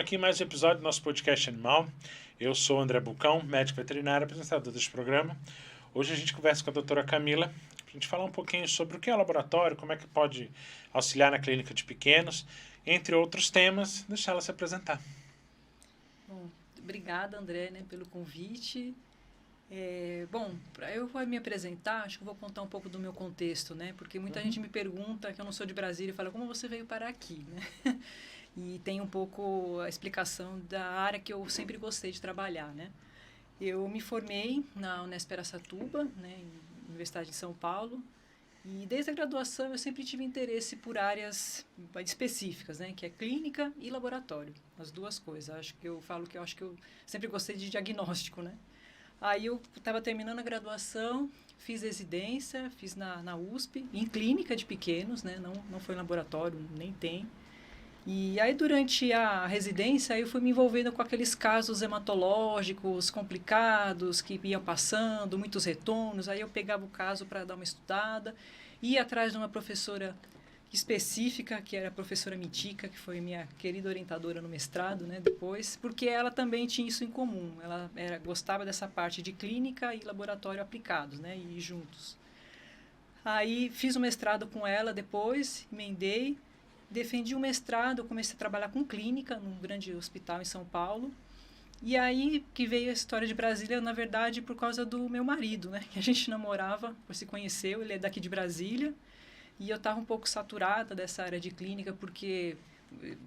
aqui mais um episódio do nosso podcast Animal. Eu sou o André Bucão, médico veterinário, apresentador deste programa. Hoje a gente conversa com a doutora Camila para a gente falar um pouquinho sobre o que é o laboratório, como é que pode auxiliar na clínica de pequenos, entre outros temas. Deixar ela se apresentar. Bom, obrigada, André, pelo convite. Para eu me apresentar, acho que eu vou contar um pouco do meu contexto, porque muita gente me pergunta, que eu não sou de Brasília, e fala, como você veio parar aqui, E tem um pouco a explicação da área que eu sempre gostei de trabalhar, Eu me formei na Unesp Araçatuba, Universidade de São Paulo, e desde a graduação eu sempre tive interesse por áreas específicas, que é clínica e laboratório, as duas coisas. Acho que eu sempre gostei de diagnóstico, Aí eu estava terminando a graduação, fiz residência, fiz na USP, em clínica de pequenos, não foi em laboratório, nem tem. E aí, durante a residência, eu fui me envolvendo com aqueles casos hematológicos complicados que iam passando, muitos retornos. Aí eu pegava o caso para dar uma estudada, ia atrás de uma professora específica, que era a professora Mitica, que foi minha querida orientadora no mestrado, depois, porque ela também tinha isso em comum. Ela gostava dessa parte de clínica e laboratório aplicados, e juntos. Aí fiz o mestrado com ela depois, emendei, defendi o mestrado, comecei a trabalhar com clínica num grande hospital em São Paulo. E aí que veio a história de Brasília, na verdade, por causa do meu marido, que a gente namorava, se conheceu, ele é daqui de Brasília. E eu estava um pouco saturada dessa área de clínica, porque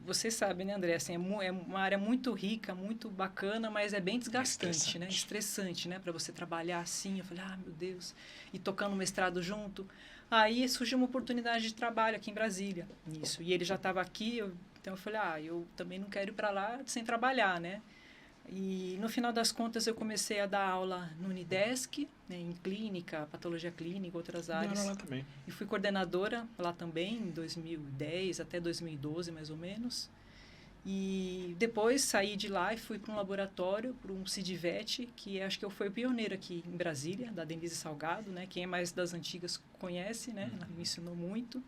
você sabe, André, assim, é uma área muito rica, muito bacana, mas é bem desgastante, estressante, para você trabalhar assim. Eu falei, meu Deus, e tocando mestrado junto. Aí surgiu uma oportunidade de trabalho aqui em Brasília, nisso. E ele já estava aqui, então eu falei, eu também não quero ir para lá sem trabalhar, E, no final das contas, eu comecei a dar aula no Unidesc, em clínica, patologia clínica, outras áreas. Lá também. E fui coordenadora lá também, em 2010 até 2012, mais ou menos. E depois saí de lá e fui para um laboratório, para um CIDVET, que acho que eu fui pioneiro aqui em Brasília, da Denise Salgado, Quem é mais das antigas conhece, Ela me ensinou muito.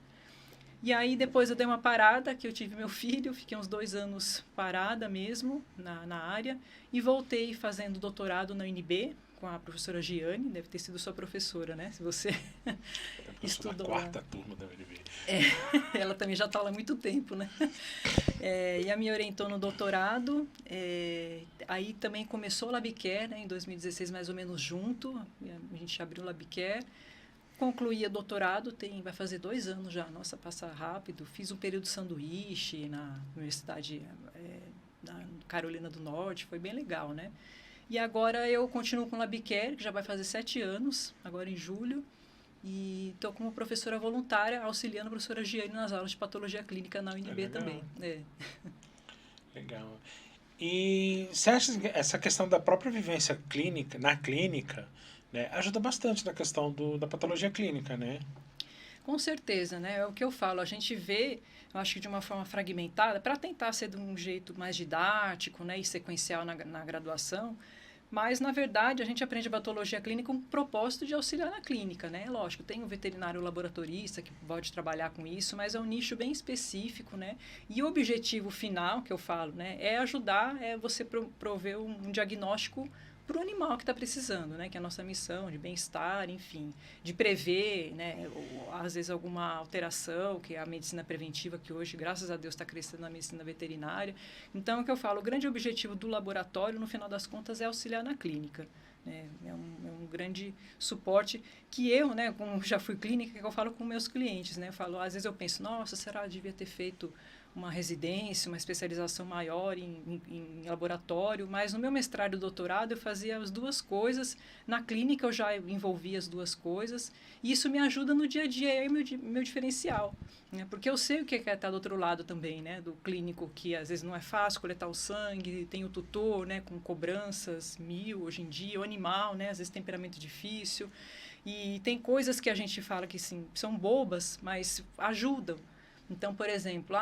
E aí, depois eu dei uma parada, que eu tive meu filho, fiquei uns 2 anos parada mesmo na área, e voltei fazendo doutorado na UNB, com a professora Giane, deve ter sido sua professora, Se você estudou na 4ª turma da UNB. Ela também já está lá há muito tempo, E a me orientou no doutorado, aí também começou o LabCare, em 2016, mais ou menos junto, a gente abriu o LabCare. Concluí o doutorado, vai fazer 2 anos já, nossa, passa rápido. Fiz um período de sanduíche na Universidade da Carolina do Norte, foi bem legal, E agora eu continuo com o LabCare, que já vai fazer 7 anos, agora em julho, e estou como professora voluntária, auxiliando a professora Giane nas aulas de patologia clínica na UNB também. Legal. E você acha que essa questão da própria vivência clínica, na clínica, ajuda bastante na questão da patologia clínica, Com certeza, é o que eu falo, a gente vê, eu acho que de uma forma fragmentada, para tentar ser de um jeito mais didático, e sequencial na graduação, mas, na verdade, a gente aprende a patologia clínica com o propósito de auxiliar na clínica, Lógico, tem o veterinário laboratorista que pode trabalhar com isso, mas é um nicho bem específico, E o objetivo final, que eu falo, é ajudar, você prover um diagnóstico para o animal que está precisando, que é a nossa missão de bem-estar, enfim, de prever, ou, às vezes alguma alteração, que é a medicina preventiva, que hoje, graças a Deus, está crescendo na medicina veterinária. Então, é o que eu falo, o grande objetivo do laboratório, no final das contas, é auxiliar na clínica. É um grande suporte que eu, como já fui clínica, que eu falo com meus clientes, Eu falo, às vezes eu penso, nossa, será que eu devia ter feito uma residência, uma especialização maior em laboratório, mas no meu mestrado e doutorado eu fazia as duas coisas, na clínica eu já envolvia as duas coisas, e isso me ajuda no dia a dia, é meu diferencial, porque eu sei o que é estar do outro lado também, do clínico, que às vezes não é fácil coletar o sangue, tem o tutor, com cobranças 1000 hoje em dia, o animal, às vezes temperamento difícil, e tem coisas que a gente fala que sim, são bobas, mas ajudam. Então, por exemplo,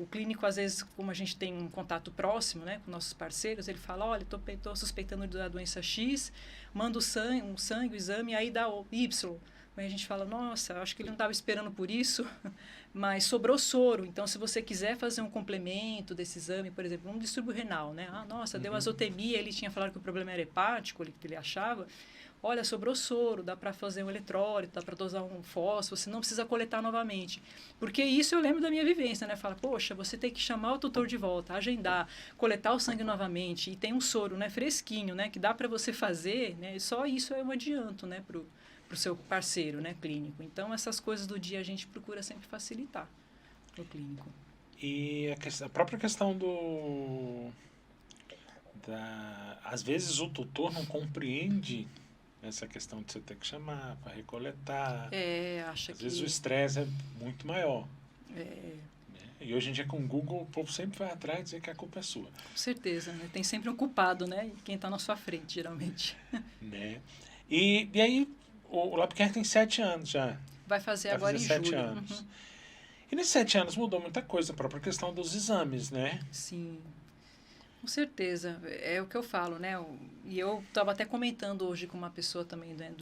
o clínico, às vezes, como a gente tem um contato próximo, com nossos parceiros, ele fala, olha, estou suspeitando da doença X, manda o sangue, o exame, aí dá o Y. Aí a gente fala, nossa, acho que ele não estava esperando por isso, mas sobrou soro. Então, se você quiser fazer um complemento desse exame, por exemplo, um distúrbio renal, né? Ah, nossa, deu azotemia, ele tinha falado que o problema era hepático, ele achava. Olha, sobrou soro, dá para fazer um eletrólito, dá para dosar um fósforo, você não precisa coletar novamente. Porque isso eu lembro da minha vivência, né? Fala, poxa, você tem que chamar o tutor de volta, agendar, coletar o sangue novamente, e tem um soro, né, fresquinho, né, que dá para você fazer, né? E só isso é um adianto, né, pro seu parceiro, né, clínico. Então, essas coisas do dia a gente procura sempre facilitar no clínico. E a própria questão às vezes o tutor não compreende essa questão de você ter que chamar para recoletar. Acha às vezes o estresse é muito maior. Né? E hoje em dia com o Google, o povo sempre vai atrás e dizer que a culpa é sua. Com certeza, né? Tem sempre um culpado, né? Quem está na sua frente, geralmente. Né? E aí, o Labcare tem 7 anos já. Vai fazer agora em 7 julho. anos. E nesses 7 anos mudou muita coisa, a própria questão dos exames, né? Sim, com certeza. É o que eu falo, né? E eu estava até comentando hoje com uma pessoa também, né,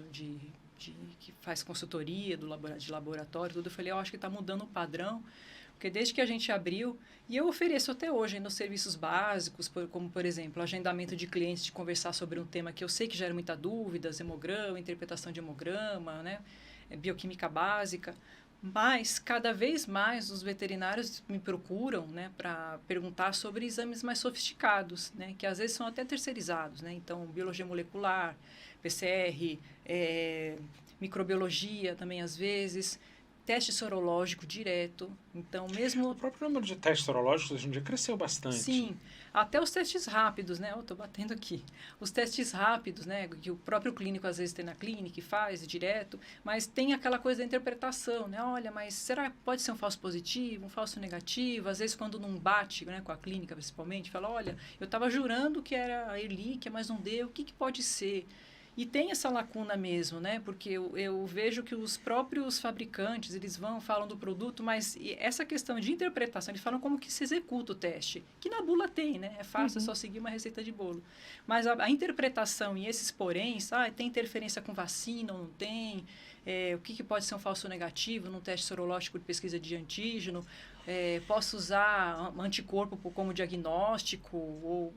que faz consultoria de laboratório, tudo. Eu falei, eu acho que está mudando o padrão, porque desde que a gente abriu, e eu ofereço até hoje nos serviços básicos, como, por exemplo, agendamento de clientes de conversar sobre um tema que eu sei que gera muita dúvida, hemograma, interpretação de hemograma, né? Bioquímica básica. Mas, cada vez mais, os veterinários me procuram, né, para perguntar sobre exames mais sofisticados, né, que às vezes são até terceirizados. Né? Então, biologia molecular, PCR, microbiologia também às vezes, teste sorológico direto. Então, mesmo... O próprio número de testes sorológicos hoje em dia cresceu bastante. Sim, até os testes rápidos, né? Eu estou batendo aqui. Os testes rápidos, né? Que o próprio clínico às vezes tem na clínica e faz direto, mas tem aquela coisa da interpretação, né? Olha, mas será que pode ser um falso positivo, um falso negativo? Às vezes quando não bate, né, com a clínica principalmente, fala, olha, eu estava jurando que era a Ehrlichia, mas não deu, o que pode ser? E tem essa lacuna mesmo, né? Porque eu vejo que os próprios fabricantes, eles falam do produto, mas essa questão de interpretação, eles falam como que se executa o teste. Que na bula tem, né? É fácil, é só seguir uma receita de bolo. Mas a interpretação e esses poréns, tem interferência com vacina ou não tem? O que pode ser um falso negativo num teste sorológico de pesquisa de antígeno? Posso usar anticorpo como diagnóstico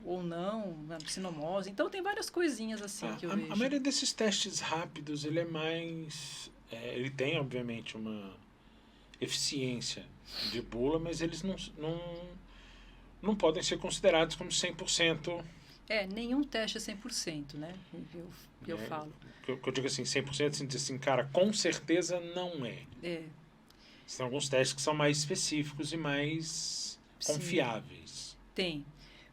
ou não, na psinomose. Então, tem várias coisinhas assim que eu vejo. A maioria desses testes rápidos, ele é mais... ele tem, obviamente, uma eficiência de bula, mas eles não podem ser considerados como 100%. Nenhum teste é 100%, né? Eu falo. Eu digo assim, 100%, assim, cara, com certeza não é. Tem alguns testes que são mais específicos e mais confiáveis. Tem.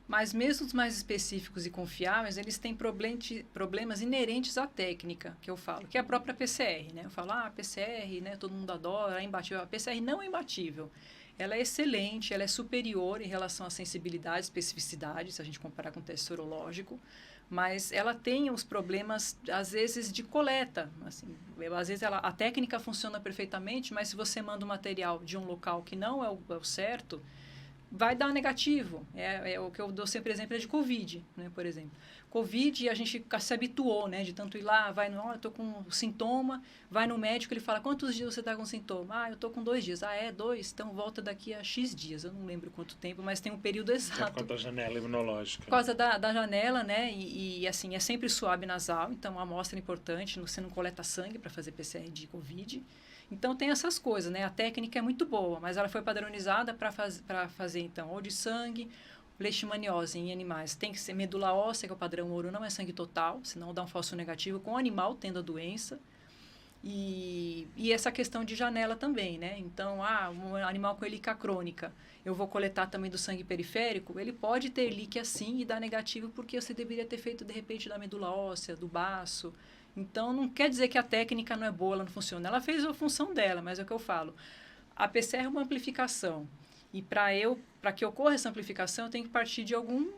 Mas mesmo os mais específicos e confiáveis, eles têm problemas inerentes à técnica, que eu falo, que é a própria PCR, né? Eu falo, PCR, né? Todo mundo adora, é imbatível. A PCR não é imbatível. Ela é excelente, ela é superior em relação à sensibilidade e especificidade, se a gente comparar com o teste sorológico, mas ela tem os problemas, às vezes, de coleta. Assim, às vezes a técnica funciona perfeitamente, mas se você manda o material de um local que não é o certo, vai dar negativo. O que eu dou sempre exemplo é de Covid, né, por exemplo. Covid, a gente se habituou, né, de tanto ir lá, eu estou com sintoma, vai no médico, ele fala, quantos dias você está com sintoma? Eu estou com 2 dias. 2? Então volta daqui a X dias. Eu não lembro quanto tempo, mas tem um período exato. Por causa da janela imunológica. Por causa da janela, né, e assim, é sempre suave nasal, então a amostra é importante, você não coleta sangue para fazer PCR de Covid. Então, tem essas coisas, né? A técnica é muito boa, mas ela foi padronizada para fazer, então, ou de sangue, leishmaniose em animais. Tem que ser medula óssea, que é o padrão ouro, não é sangue total, senão dá um falso negativo com o animal tendo a doença. E essa questão de janela também, né? Então, um animal com Ehrlichia crônica, eu vou coletar também do sangue periférico, ele pode ter Ehrlichia sim e dar negativo porque você deveria ter feito, de repente, da medula óssea, do baço. Então, não quer dizer que a técnica não é boa, ela não funciona. Ela fez a função dela, mas é o que eu falo. A PCR é uma amplificação. E para que ocorra essa amplificação, eu tenho que partir de algum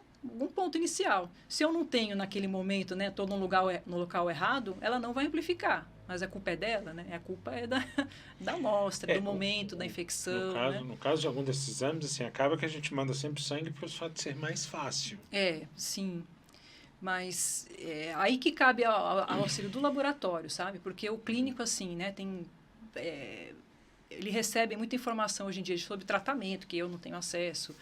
ponto inicial. Se eu não tenho naquele momento, né, estou no local errado, ela não vai amplificar. Mas a culpa é dela, né? A culpa é da amostra, do momento, da infecção. No caso de algum desses exames, assim, acaba que a gente manda sempre sangue por fato de ser mais fácil. Sim. Mas aí que cabe ao auxílio do laboratório, sabe? Porque o clínico, assim, né, ele recebe muita informação hoje em dia sobre tratamento, que eu não tenho acesso,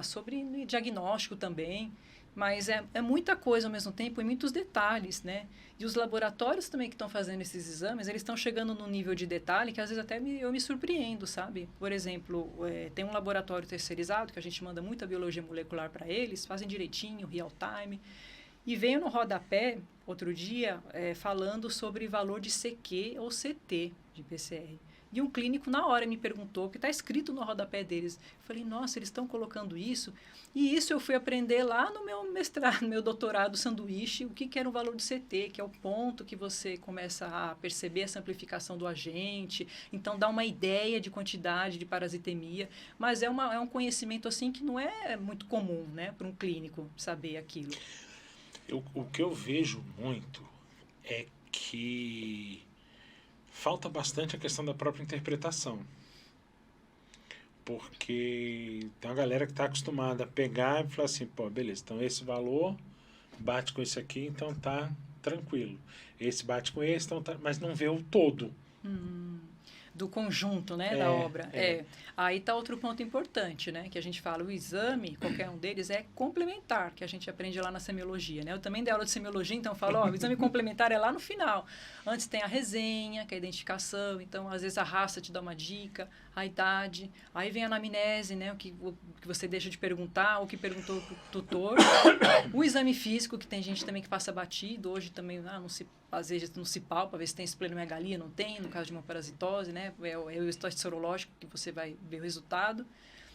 sobre diagnóstico também, mas é muita coisa ao mesmo tempo e muitos detalhes, né? E os laboratórios também que estão fazendo esses exames, eles estão chegando num nível de detalhe que às vezes até eu me surpreendo, sabe? Por exemplo, tem um laboratório terceirizado que a gente manda muita biologia molecular para eles, fazem direitinho, real time, e veio no rodapé, outro dia, falando sobre valor de CQ ou CT de PCR. E um clínico, na hora, me perguntou, que está escrito no rodapé deles. Eu falei, nossa, eles estão colocando isso? E isso eu fui aprender lá no meu mestrado, no meu doutorado sanduíche, o que era o valor do CT, que é o ponto que você começa a perceber essa amplificação do agente. Então, dá uma ideia de quantidade de parasitemia. Mas é um conhecimento, assim, que não é muito comum, né, para um clínico saber aquilo. O que eu vejo muito é que falta bastante a questão da própria interpretação. Porque tem uma galera que está acostumada a pegar e falar assim, pô, beleza, então esse valor bate com esse aqui, então tá tranquilo. Esse bate com esse, então tá, mas não vê o todo. Do conjunto, né, da obra. Aí está outro ponto importante, né, que a gente fala, o exame, qualquer um deles, é complementar, que a gente aprende lá na semiologia, né? Eu também dei aula de semiologia, então eu falo, o exame complementar é lá no final. Antes tem a resenha, que é a identificação, então às vezes a raça te dá uma dica, a idade, aí vem a anamnese, né, o que você deixa de perguntar, o que perguntou o tutor, o exame físico, que tem gente também que passa batido, hoje também às vezes não se palpa, ver se tem esplenomegalia, não tem, no caso de uma parasitose, né, é o estoque sorológico que você vai ver o resultado.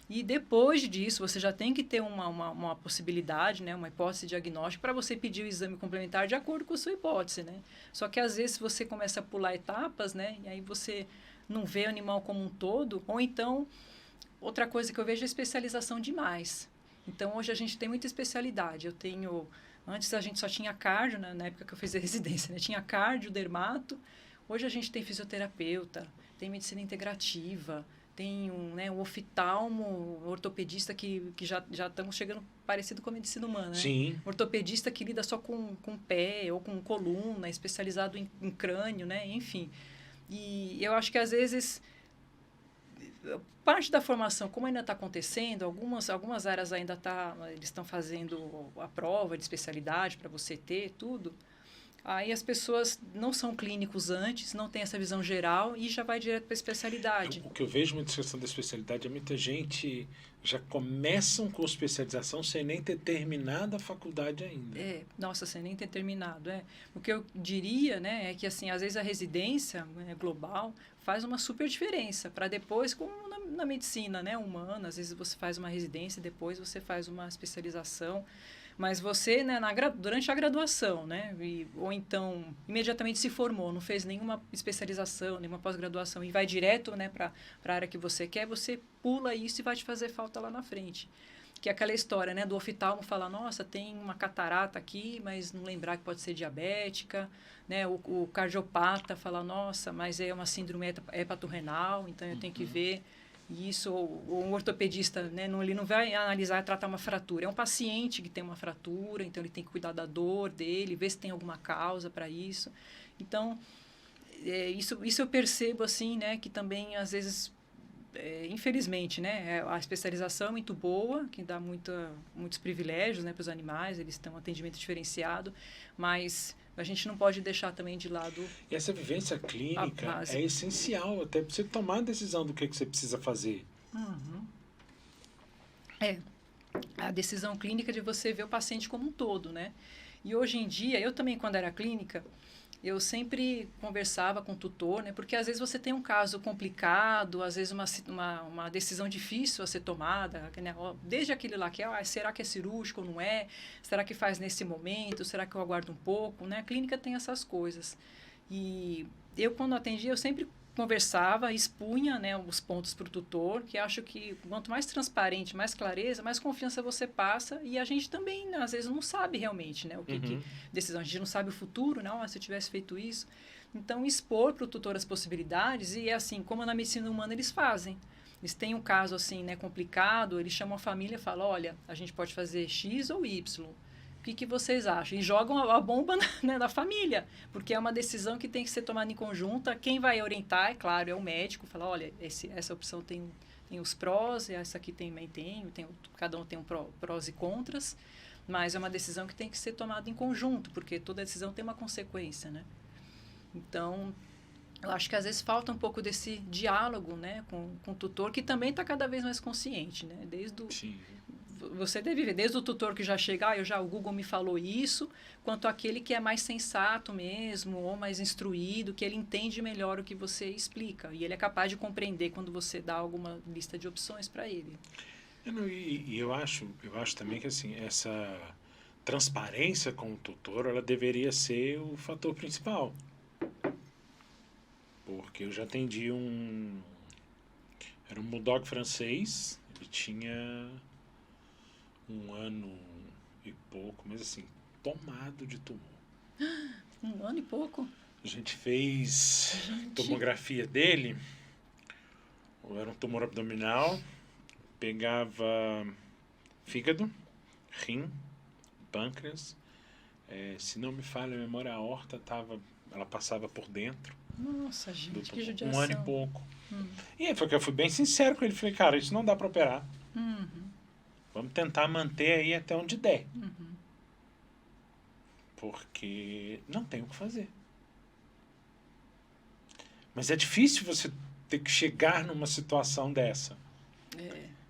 E depois disso, você já tem que ter uma possibilidade, né, uma hipótese diagnóstica para você pedir o exame complementar de acordo com a sua hipótese, né? Só que às vezes você começa a pular etapas, né, e aí você não vê o animal como um todo, ou então, outra coisa que eu vejo é especialização demais. Então, hoje a gente tem muita especialidade. Antes a gente só tinha cardio, né, na época que eu fiz a residência, né? Tinha cardio, dermato. Hoje a gente tem fisioterapeuta, tem medicina integrativa, tem um oftalmo, ortopedista que já estamos chegando parecido com a medicina humana, né? Sim. Ortopedista que lida só com pé ou com coluna, especializado em crânio, né? Enfim. E eu acho que às vezes parte da formação, como ainda está acontecendo, algumas áreas ainda eles estão fazendo a prova de especialidade para você ter tudo. Aí as pessoas não são clínicos antes, não têm essa visão geral e já vai direto para a especialidade. O que eu vejo muito na questão da especialidade é muita gente já começam com especialização sem nem ter terminado a faculdade ainda. Sem nem ter terminado. O que eu diria, né, é que assim, às vezes a residência, né, global faz uma super diferença para depois, como na medicina, né, humana, às vezes você faz uma residência e depois você faz uma especialização. Mas você, né, durante a graduação, né, ou então imediatamente se formou, não fez nenhuma especialização, nenhuma pós-graduação e vai direto, né, para a área que você quer, você pula isso e vai te fazer falta lá na frente. Que é aquela história, né, do oftalmo falar, nossa, tem uma catarata aqui, mas não lembrar que pode ser diabética, né, o cardiopata falar, nossa, mas é uma síndrome hepatorrenal, então eu tenho que ver. Isso, o ortopedista, né, ele não vai analisar e tratar uma fratura. É um paciente que tem uma fratura, então ele tem que cuidar da dor dele, ver se tem alguma causa para isso. Então, isso eu percebo, assim, né, que também, às vezes, infelizmente, né, a especialização é muito boa, que dá muitos privilégios, né, para os animais, eles têm um atendimento diferenciado, mas a gente não pode deixar também de lado... E essa vivência clínica é essencial até para você tomar a decisão do que você precisa fazer. Uhum. A decisão clínica de você ver o paciente como um todo, né? E hoje em dia, eu também, quando era clínica, eu sempre conversava com o tutor, né? Porque às vezes você tem um caso complicado, às vezes uma decisão difícil a ser tomada, né? Desde aquele lá que será que é cirúrgico ou não é? Será que faz nesse momento? Será que eu aguardo um pouco? Né? A clínica tem essas coisas. E eu, quando atendia, eu sempre conversava, expunha, né, os pontos para o tutor, que acho que quanto mais transparente, mais clareza, mais confiança você passa, e a gente também, às vezes, não sabe realmente, né, o que decisão, a gente não sabe o futuro, não, se eu tivesse feito isso. Então, expor para o tutor as possibilidades, e é assim, como na medicina humana eles fazem. Eles têm um caso assim, né, complicado, eles chamam a família e falam, olha, a gente pode fazer X ou Y. que vocês acham? E jogam a bomba né, na família, porque é uma decisão que tem que ser tomada em conjunta. Quem vai orientar, é claro, é o médico. Fala, olha, essa opção tem os prós, e essa aqui também cada um tem prós e contras. Mas é uma decisão que tem que ser tomada em conjunto, porque toda decisão tem uma consequência, né? Então, eu acho que às vezes falta um pouco desse diálogo, né, com o tutor, que também está cada vez mais consciente, né? Sim. Você deve ver, desde o tutor que já chega, o Google me falou isso, quanto aquele que é mais sensato mesmo, ou mais instruído, que ele entende melhor o que você explica. E ele é capaz de compreender quando você dá alguma lista de opções para ele. E eu acho também que assim, essa transparência com o tutor, ela deveria ser o fator principal. Porque eu já atendi era um bulldog francês, ele tinha 1 ano e pouco, mas assim, tomado de tumor. 1 ano e pouco? A gente fez tomografia dele, era um tumor abdominal, pegava fígado, rim, pâncreas, se não me falha a memória, a aorta ela passava por dentro. Nossa, gente, que judiação. 1 ano e pouco. E aí foi que eu fui bem sincero com ele, falei, cara, isso não dá para operar. Vamos tentar manter aí até onde der. Porque não tem o que fazer. Mas é difícil você ter que chegar numa situação dessa.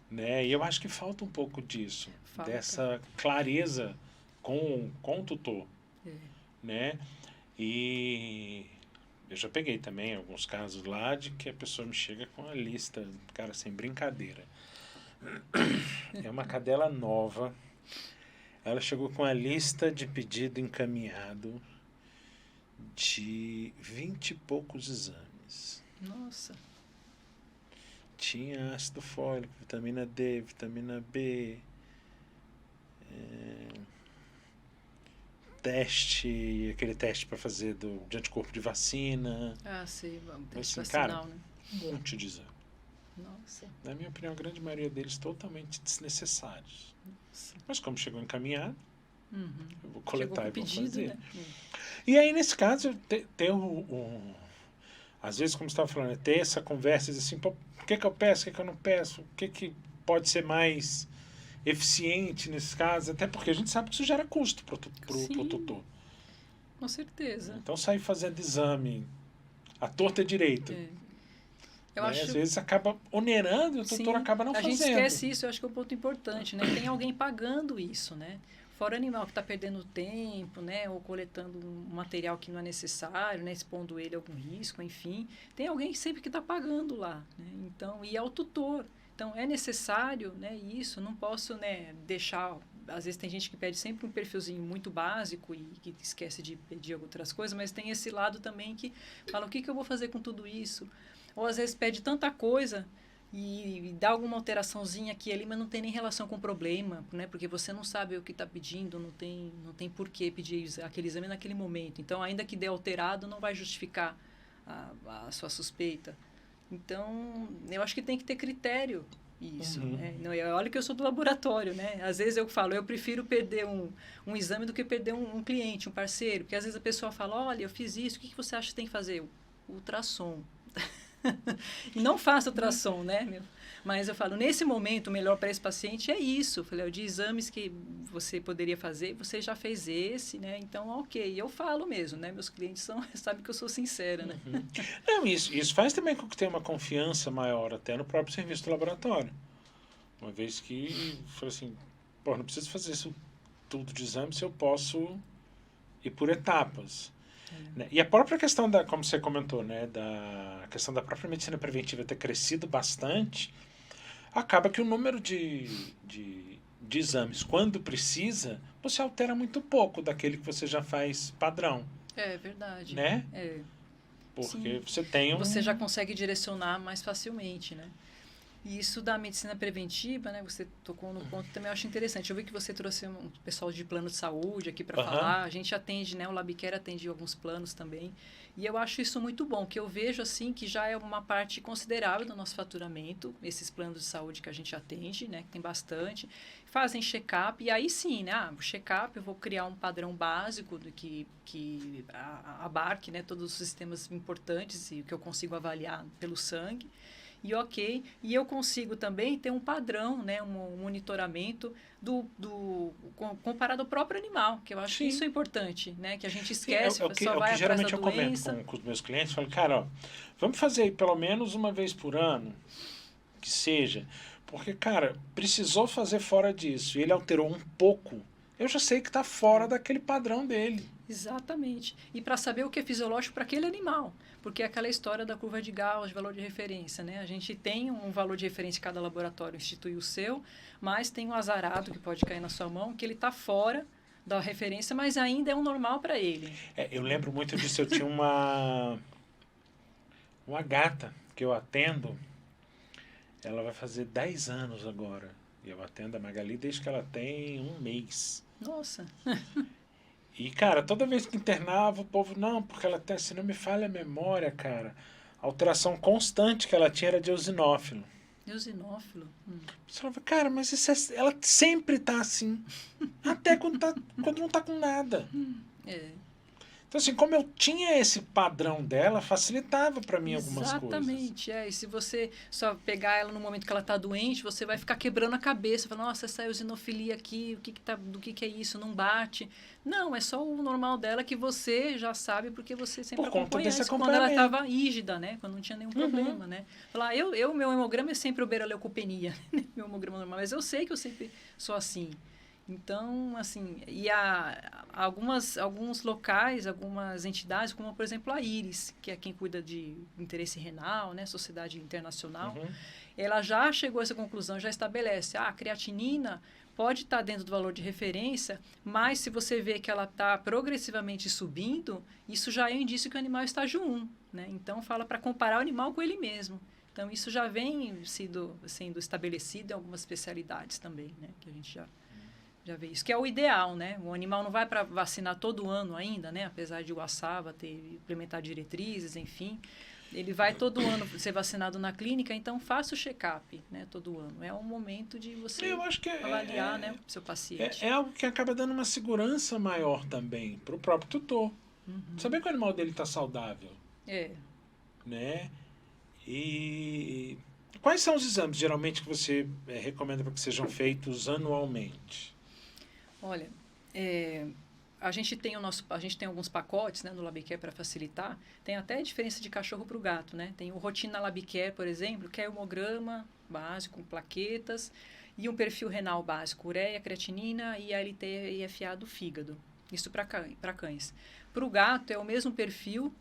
Né? E eu acho que falta um pouco disso. Dessa clareza com o tutor. Né? E eu já peguei também alguns casos lá de que a pessoa me chega com a lista, cara, sem brincadeira. É uma cadela nova. Ela chegou com a lista de pedido encaminhado de 20 e poucos exames. Nossa. Tinha ácido fólico, vitamina D, vitamina B, aquele teste para fazer de anticorpo de vacina. Sei, teste vacinal, cara, né? Um monte de exame. Nossa. Na minha opinião, a grande maioria deles totalmente desnecessários. Nossa. Mas como chegou encaminhado, eu vou coletar e vou pedido, fazer. Né? E aí, nesse caso, tem às vezes, como você estava falando, ter essa conversa assim, o que eu peço, o que eu não peço, o que pode ser mais eficiente nesse caso, até porque a gente sabe que isso gera custo para o tutor. Com certeza. Então, sair fazendo exame à torta e direito. Às vezes acaba onerando e o tutor acaba não fazendo. A gente esquece isso, eu acho que é um ponto importante, né? Tem alguém pagando isso, né? Fora o animal que está perdendo tempo, né? Ou coletando um material que não é necessário, né? Expondo ele a algum risco, enfim. Tem alguém sempre que está pagando lá, né? Então, e é o tutor. Então, é necessário, né? Isso, não posso, né, deixar... Às vezes tem gente que pede sempre um perfilzinho muito básico e que esquece de pedir outras coisas, mas tem esse lado também que fala, o que eu vou fazer com tudo isso? Ou às vezes pede tanta coisa e dá alguma alteraçãozinha aqui e ali, mas não tem nem relação com o problema, né? Porque você não sabe o que está pedindo, não tem por que pedir aquele exame naquele momento. Então, ainda que dê alterado, não vai justificar a sua suspeita. Então, eu acho que tem que ter critério isso. Né? Olha que eu sou do laboratório, né? Às vezes eu falo, eu prefiro perder um exame do que perder um cliente, um parceiro. Porque às vezes a pessoa fala, olha, eu fiz isso, o que você acha que tem que fazer? Ultrassom. E não faça ultrassom, né? Mas eu falo, nesse momento, o melhor para esse paciente é isso. Eu falei, de exames que você poderia fazer, você já fez esse, né? Então, ok. Eu falo mesmo, né? Meus clientes sabem que eu sou sincera, né? Não, isso faz também com que tenha uma confiança maior até no próprio serviço do laboratório. Uma vez que, falei assim, não preciso fazer isso tudo de exame se eu posso ir por etapas. Né? E a própria questão como você comentou, né, da questão da própria medicina preventiva ter crescido bastante, acaba que o número de exames, quando precisa, você altera muito pouco daquele que você já faz padrão. É verdade. Né? É. Porque você tem Você já consegue direcionar mais facilmente, né? E isso da medicina preventiva, né? Você tocou no ponto também, eu acho interessante. Eu vi que você trouxe um pessoal de plano de saúde aqui para falar. A gente atende, né? O LabCare atende alguns planos também. E eu acho isso muito bom, que eu vejo assim que já é uma parte considerável do nosso faturamento, esses planos de saúde que a gente atende, né? Que tem bastante. Fazem check-up, e aí sim, né? O check-up, eu vou criar um padrão básico do que abarque, né? Todos os sistemas importantes e que eu consigo avaliar pelo sangue. E ok, e eu consigo também ter um padrão, né, um monitoramento comparado ao próprio animal, que eu acho que isso é importante, né, que a gente esquece, só vai atrás da doença. Geralmente eu comento com os meus clientes, falo, cara, ó, vamos fazer aí pelo menos uma vez por ano, que seja, porque, cara, precisou fazer fora disso, e ele alterou um pouco, eu já sei que está fora daquele padrão dele. Exatamente. E para saber o que é fisiológico para aquele animal. Porque é aquela história da curva de Gauss, de valor de referência, né? A gente tem um valor de referência, cada laboratório institui o seu, mas tem um azarado que pode cair na sua mão, que ele está fora da referência, mas ainda é um normal para ele. Eu lembro muito disso, eu tinha uma gata que eu atendo, ela vai fazer 10 anos agora, e eu atendo a Magali desde que ela tem 1 mês. Nossa! E, cara, toda vez que internava, o povo, não, porque ela tem, se não me falha a memória, cara, a alteração constante que ela tinha era de eosinófilo. Eosinófilo? Você falava, cara, mas isso ela sempre tá assim. Até quando não tá com nada. Então, assim, como eu tinha esse padrão dela, facilitava para mim algumas coisas. Exatamente, e se você só pegar ela no momento que ela está doente, você vai ficar quebrando a cabeça, falando, nossa, essa eosinofilia aqui, do que é isso, não bate. Não, é só o normal dela que você já sabe, porque você sempre acompanha isso, quando ela estava rígida, né, quando não tinha nenhum problema, né. Falar, meu hemograma é sempre uberoleucopenia, meu hemograma normal, mas eu sei que eu sempre sou assim. Então, assim, e há alguns locais, algumas entidades, como, por exemplo, a IRIS, que é quem cuida de interesse renal, né, Sociedade Internacional, ela já chegou a essa conclusão, já estabelece, a creatinina pode estar dentro do valor de referência, mas se você vê que ela está progressivamente subindo, isso já é um indício que o animal é estágio 1, né? Então, fala para comparar o animal com ele mesmo. Então, isso já vem sendo estabelecido em algumas especialidades também, né, que a gente já vê isso, que é o ideal, né? O animal não vai para vacinar todo ano ainda, né? Apesar de o ASAVA implementar diretrizes, enfim. Ele vai todo ano ser vacinado na clínica, então faça o check-up, né? Todo ano. É um momento de você avaliar, né, o seu paciente. É algo que acaba dando uma segurança maior também para o próprio tutor. Saber que o animal dele está saudável. Né? E quais são os exames, geralmente, que você recomenda para que sejam feitos anualmente? Olha, a gente tem alguns pacotes, né, no LabCare para facilitar. Tem até diferença de cachorro para o gato, né? Tem o Rotina LabCare, por exemplo, que é hemograma básico, com plaquetas, e um perfil renal básico, ureia, creatinina e ALT e FA do fígado. Isso para cães. Para o gato é o mesmo perfil,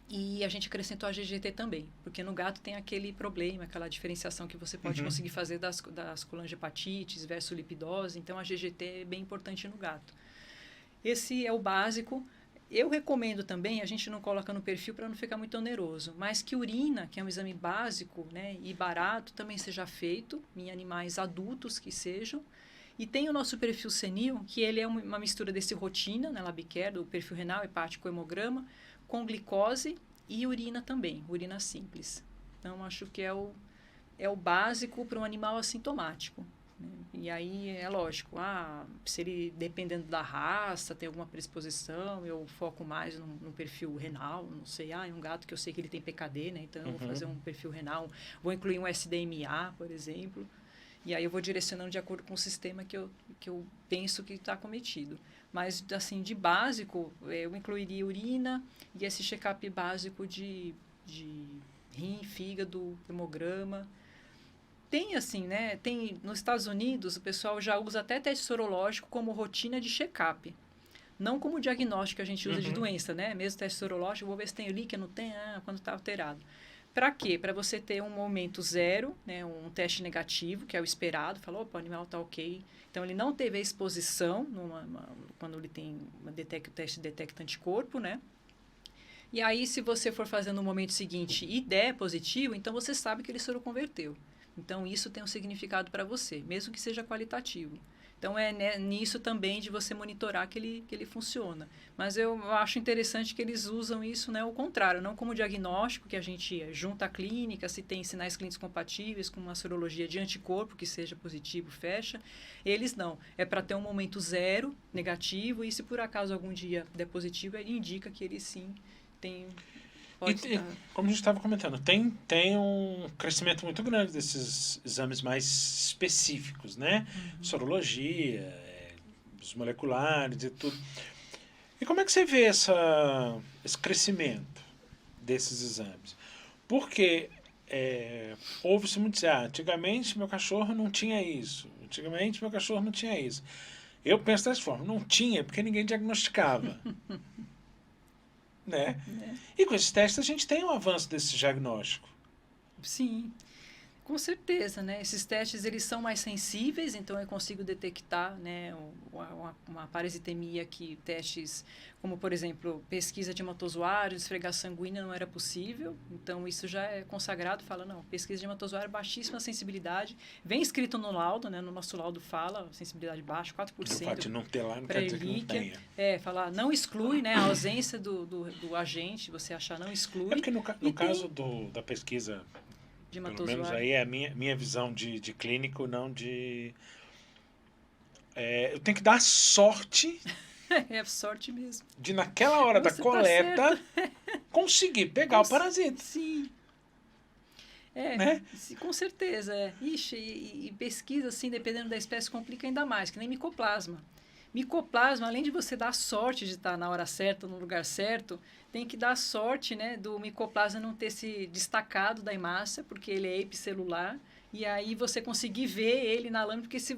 e a gente acrescentou a GGT também, porque no gato tem aquele problema, aquela diferenciação que você pode conseguir fazer das colangiohepatites versus lipidose, então a GGT é bem importante no gato. Esse é o básico. Eu recomendo também, a gente não coloca no perfil para não ficar muito oneroso, mas que urina, que é um exame básico, né, e barato, também seja feito em animais adultos que sejam. E tem o nosso perfil senil, que ele é uma mistura desse rotina, né, LabCare, do perfil renal, hepático, hemograma, com glicose e urina também, urina simples. Então, acho que é o básico para um animal assintomático. Né? E aí, é lógico, se ele, dependendo da raça, tem alguma predisposição, eu foco mais no perfil renal, não sei, é um gato que eu sei que ele tem PKD, né? Então, eu vou fazer um perfil renal, vou incluir um SDMA, por exemplo, e aí eu vou direcionando de acordo com o sistema que eu penso que está cometido. Mas, assim, de básico, eu incluiria urina e esse check-up básico de rim, fígado, hemograma. Tem, assim, né? Nos Estados Unidos, o pessoal já usa até teste sorológico como rotina de check-up. Não como diagnóstico que a gente usa de doença, né? Mesmo teste sorológico, vou ver se tem líquido, não tem, quando está alterado. Para quê? Para você ter um momento zero, né? Um teste negativo, que é o esperado. Falou, opa, o animal está ok. Então, ele não teve a exposição quando ele tem o teste detecta anticorpo, né? E aí, se você for fazer no momento seguinte e der positivo, então você sabe que ele soroconverteu. Então, isso tem um significado para você, mesmo que seja qualitativo. Então, nisso também de você monitorar que ele funciona. Mas eu acho interessante que eles usam isso, né, ao contrário, não como diagnóstico, que a gente junta a clínica, se tem sinais clínicos compatíveis com uma sorologia de anticorpo, que seja positivo, fecha. Eles não. É para ter um momento zero, negativo, e se por acaso algum dia der positivo, ele indica que ele sim tem... E, como a gente estava comentando, tem um crescimento muito grande desses exames mais específicos, né? Sorologia, os moleculares e tudo. E como é que você vê esse crescimento desses exames? Porque ouve-se muito dizer, antigamente meu cachorro não tinha isso, antigamente meu cachorro não tinha isso. Eu penso dessa forma, não tinha porque ninguém diagnosticava. Né? E com esses testes a gente tem um avanço desse diagnóstico. Sim, com certeza, né? Esses testes eles são mais sensíveis, então eu consigo detectar, né, uma parasitemia que testes como, por exemplo, pesquisa de hematozoário, esfregar sanguínea não era possível, então isso já é consagrado, fala, não, pesquisa de hematozoário, baixíssima sensibilidade, vem escrito no laudo, né, no nosso laudo fala, sensibilidade baixa, 4%. O fato de não ter lá não quer dizer que não tenha. Falar, não exclui, né, a ausência do agente, você achar não exclui. É porque no caso da pesquisa, pelo menos aí é a minha visão de clínico, não de... eu tenho que dar sorte... É sorte mesmo. De naquela hora da coleta conseguir pegar o parasita. Sim. Né? Com certeza. Ixi, e pesquisa, assim, dependendo da espécie, complica ainda mais, que nem micoplasma. Micoplasma, além de você dar sorte de estar na hora certa, no lugar certo, tem que dar sorte, né, do micoplasma não ter se destacado da hemácia, porque ele é epicelular. E aí você conseguir ver ele na lâmina, porque se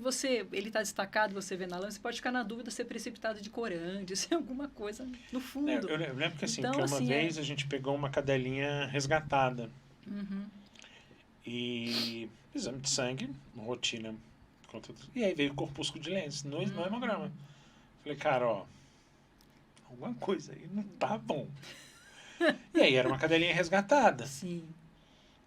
ele está destacado, você vê na lâmina, você pode ficar na dúvida se é precipitado de corante, se é alguma coisa no fundo. Eu lembro que assim, então, que uma vez a gente pegou uma cadelinha resgatada. E exame de sangue, rotina. E aí veio o corpúsculo de Lenz no hemograma. Falei, cara, ó, alguma coisa aí não tá bom. E aí era uma cadelinha resgatada. Sim.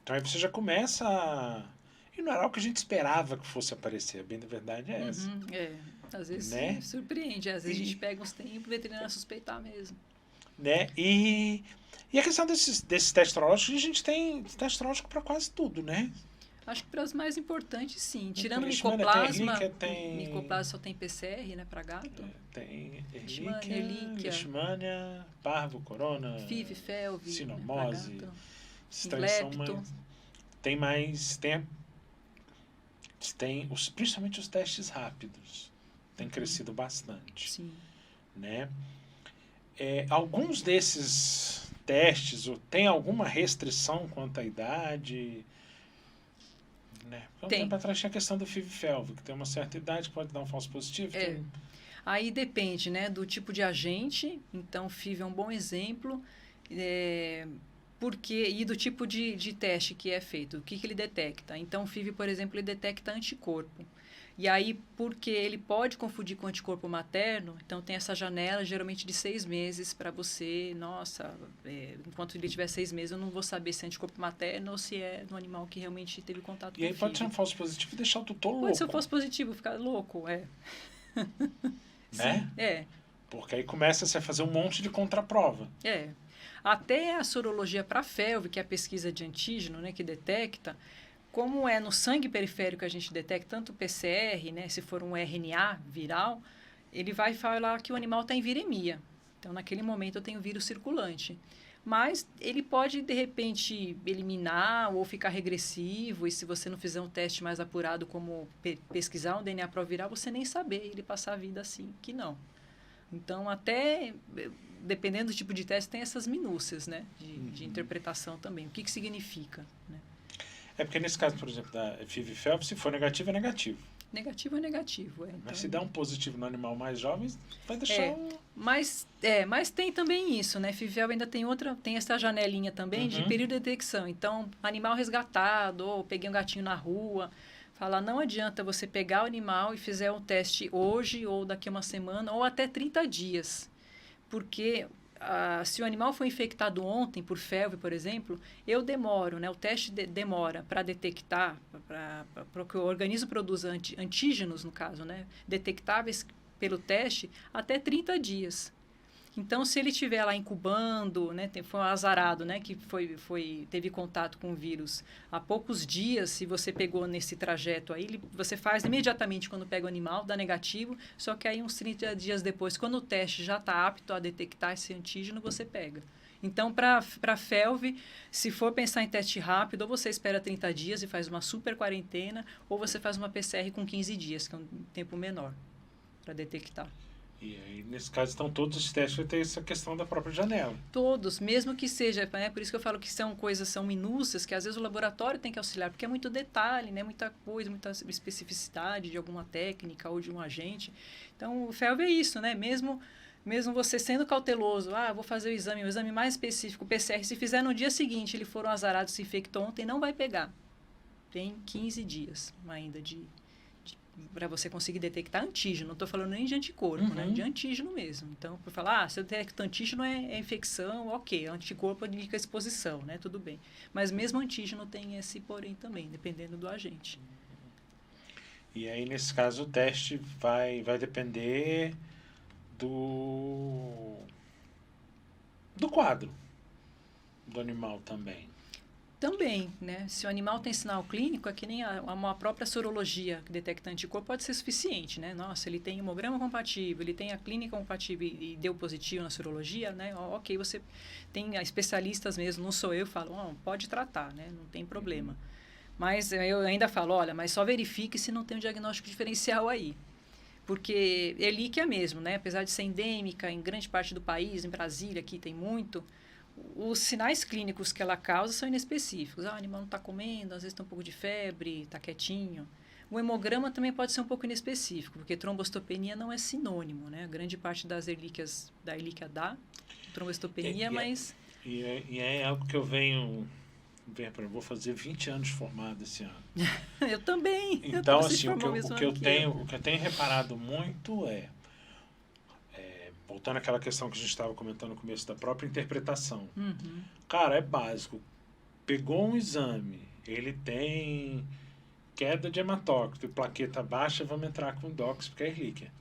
Então aí você já começa a... E não era algo que a gente esperava que fosse aparecer, bem da verdade é essa. Às vezes né? surpreende, às vezes a gente pega uns tempos e o veterinário suspeitar mesmo. Né? E a questão desses testes sorológicos, a gente tem teste sorológico para quase tudo, né? Acho que para as mais importantes, sim. Tirando micoplasma, micoplasma só tem PCR, né, para gato. Tem Erlíquia, leishmania, parvo, corona, FIV, FeLV, sinomose. né, Esses três são mais... Tem principalmente os testes rápidos. Tem crescido bastante. Sim. Né? Alguns desses testes tem alguma restrição quanto à idade? Né? Um tempo atrás tinha a questão do FIV-FeLV, que tem uma certa idade que pode dar um falso positivo. Aí depende, né, do tipo de agente. Então, o FIV é um bom exemplo. E do tipo de teste que é feito, o que ele detecta. Então, o FIV, por exemplo, ele detecta anticorpo. E aí, porque ele pode confundir com anticorpo materno, então tem essa janela, geralmente de 6 meses, para você, enquanto ele tiver 6 meses, eu não vou saber se é anticorpo materno ou se é no animal que realmente teve contato com o E aí pode ser um falso positivo e deixar o tutor louco. Pode ser um falso positivo, ficar louco, Né? Sim, Porque aí começa-se a fazer um monte de contraprova. Até a sorologia para FeLV, que é a pesquisa de antígeno, né, que detecta, como é no sangue periférico que a gente detecta tanto o PCR, né, se for um RNA viral, ele vai falar que o animal está em viremia. Então, naquele momento, eu tenho vírus circulante. Mas ele pode, de repente, eliminar ou ficar regressivo, e se você não fizer um teste mais apurado, como pesquisar um DNA proviral, você nem saber, ele passar a vida assim, que não. Então, até, dependendo do tipo de teste, tem essas minúcias, né, de interpretação também. O que significa, né? Porque nesse caso, por exemplo, da FIV-FeLV, se for negativo, é negativo. Negativo é negativo. Então... Mas se der um positivo no animal mais jovem, vai deixar mas tem também isso, né? FIV-FeLV ainda tem essa janelinha também de período de detecção. Então, animal resgatado, ou peguei um gatinho na rua, fala, não adianta você pegar o animal e fizer um teste hoje, ou daqui a uma semana, ou até 30 dias. Porque se o animal foi infectado ontem por felve, por exemplo, eu demoro, né? O teste demora para detectar, para que o organismo produza antígenos, no caso, né? Detectáveis pelo teste, até 30 dias. Então, se ele estiver lá incubando, né, foi um azarado, né, que teve contato com o vírus há poucos dias, se você pegou nesse trajeto aí, você faz imediatamente quando pega o animal, dá negativo, só que aí uns 30 dias depois, quando o teste já está apto a detectar esse antígeno, você pega. Então, para felve, se for pensar em teste rápido, ou você espera 30 dias e faz uma super quarentena, ou você faz uma PCR com 15 dias, que é um tempo menor para detectar. E aí, nesse caso, então, todos os testes vão ter essa questão da própria janela. Todos, mesmo que seja, né? Por isso que eu falo que são minúcias, que às vezes o laboratório tem que auxiliar, porque é muito detalhe, né? Muita coisa, muita especificidade de alguma técnica ou de um agente. Então, o felve é isso, né? Mesmo você sendo cauteloso, vou fazer o exame mais específico, o PCR, se fizer no dia seguinte, ele for um azarado, se infectou ontem, não vai pegar. Tem 15 dias ainda para você conseguir detectar antígeno. Não estou falando nem de anticorpo, né? De antígeno mesmo. Então, por falar, se eu detecto antígeno é infecção, ok. Anticorpo indica exposição, né? Tudo bem. Mas mesmo antígeno tem esse porém também, dependendo do agente. E aí, nesse caso, o teste vai depender do quadro do animal também. Também, né? Se o animal tem sinal clínico, é que nem uma própria sorologia que detecta anticorpo pode ser suficiente, né? Nossa, ele tem hemograma compatível, ele tem a clínica compatível e deu positivo na sorologia, né? Ok, você tem especialistas mesmo, não sou eu, falo, pode tratar, né? Não tem problema. Mas eu ainda falo, olha, mas só verifique se não tem um diagnóstico diferencial aí. Porque Ehrlichia mesmo, né? Apesar de ser endêmica em grande parte do país, em Brasília aqui tem muito, os sinais clínicos que ela causa são inespecíficos. O animal não está comendo, às vezes tem um pouco de febre, está quietinho. O hemograma também pode ser um pouco inespecífico, porque trombocitopenia não é sinônimo, né? A grande parte das Ehrlichias, da Ehrlichia dá trombocitopenia, mas... E é algo que eu vou fazer 20 anos formado esse ano. Eu também. Então, assim, o que eu tenho reparado muito voltando àquela questão que a gente estava comentando no começo, da própria interpretação. Cara, é básico. Pegou um exame, ele tem queda de hematócrito e plaqueta baixa, vamos entrar com dox, porque é Ehrlichia.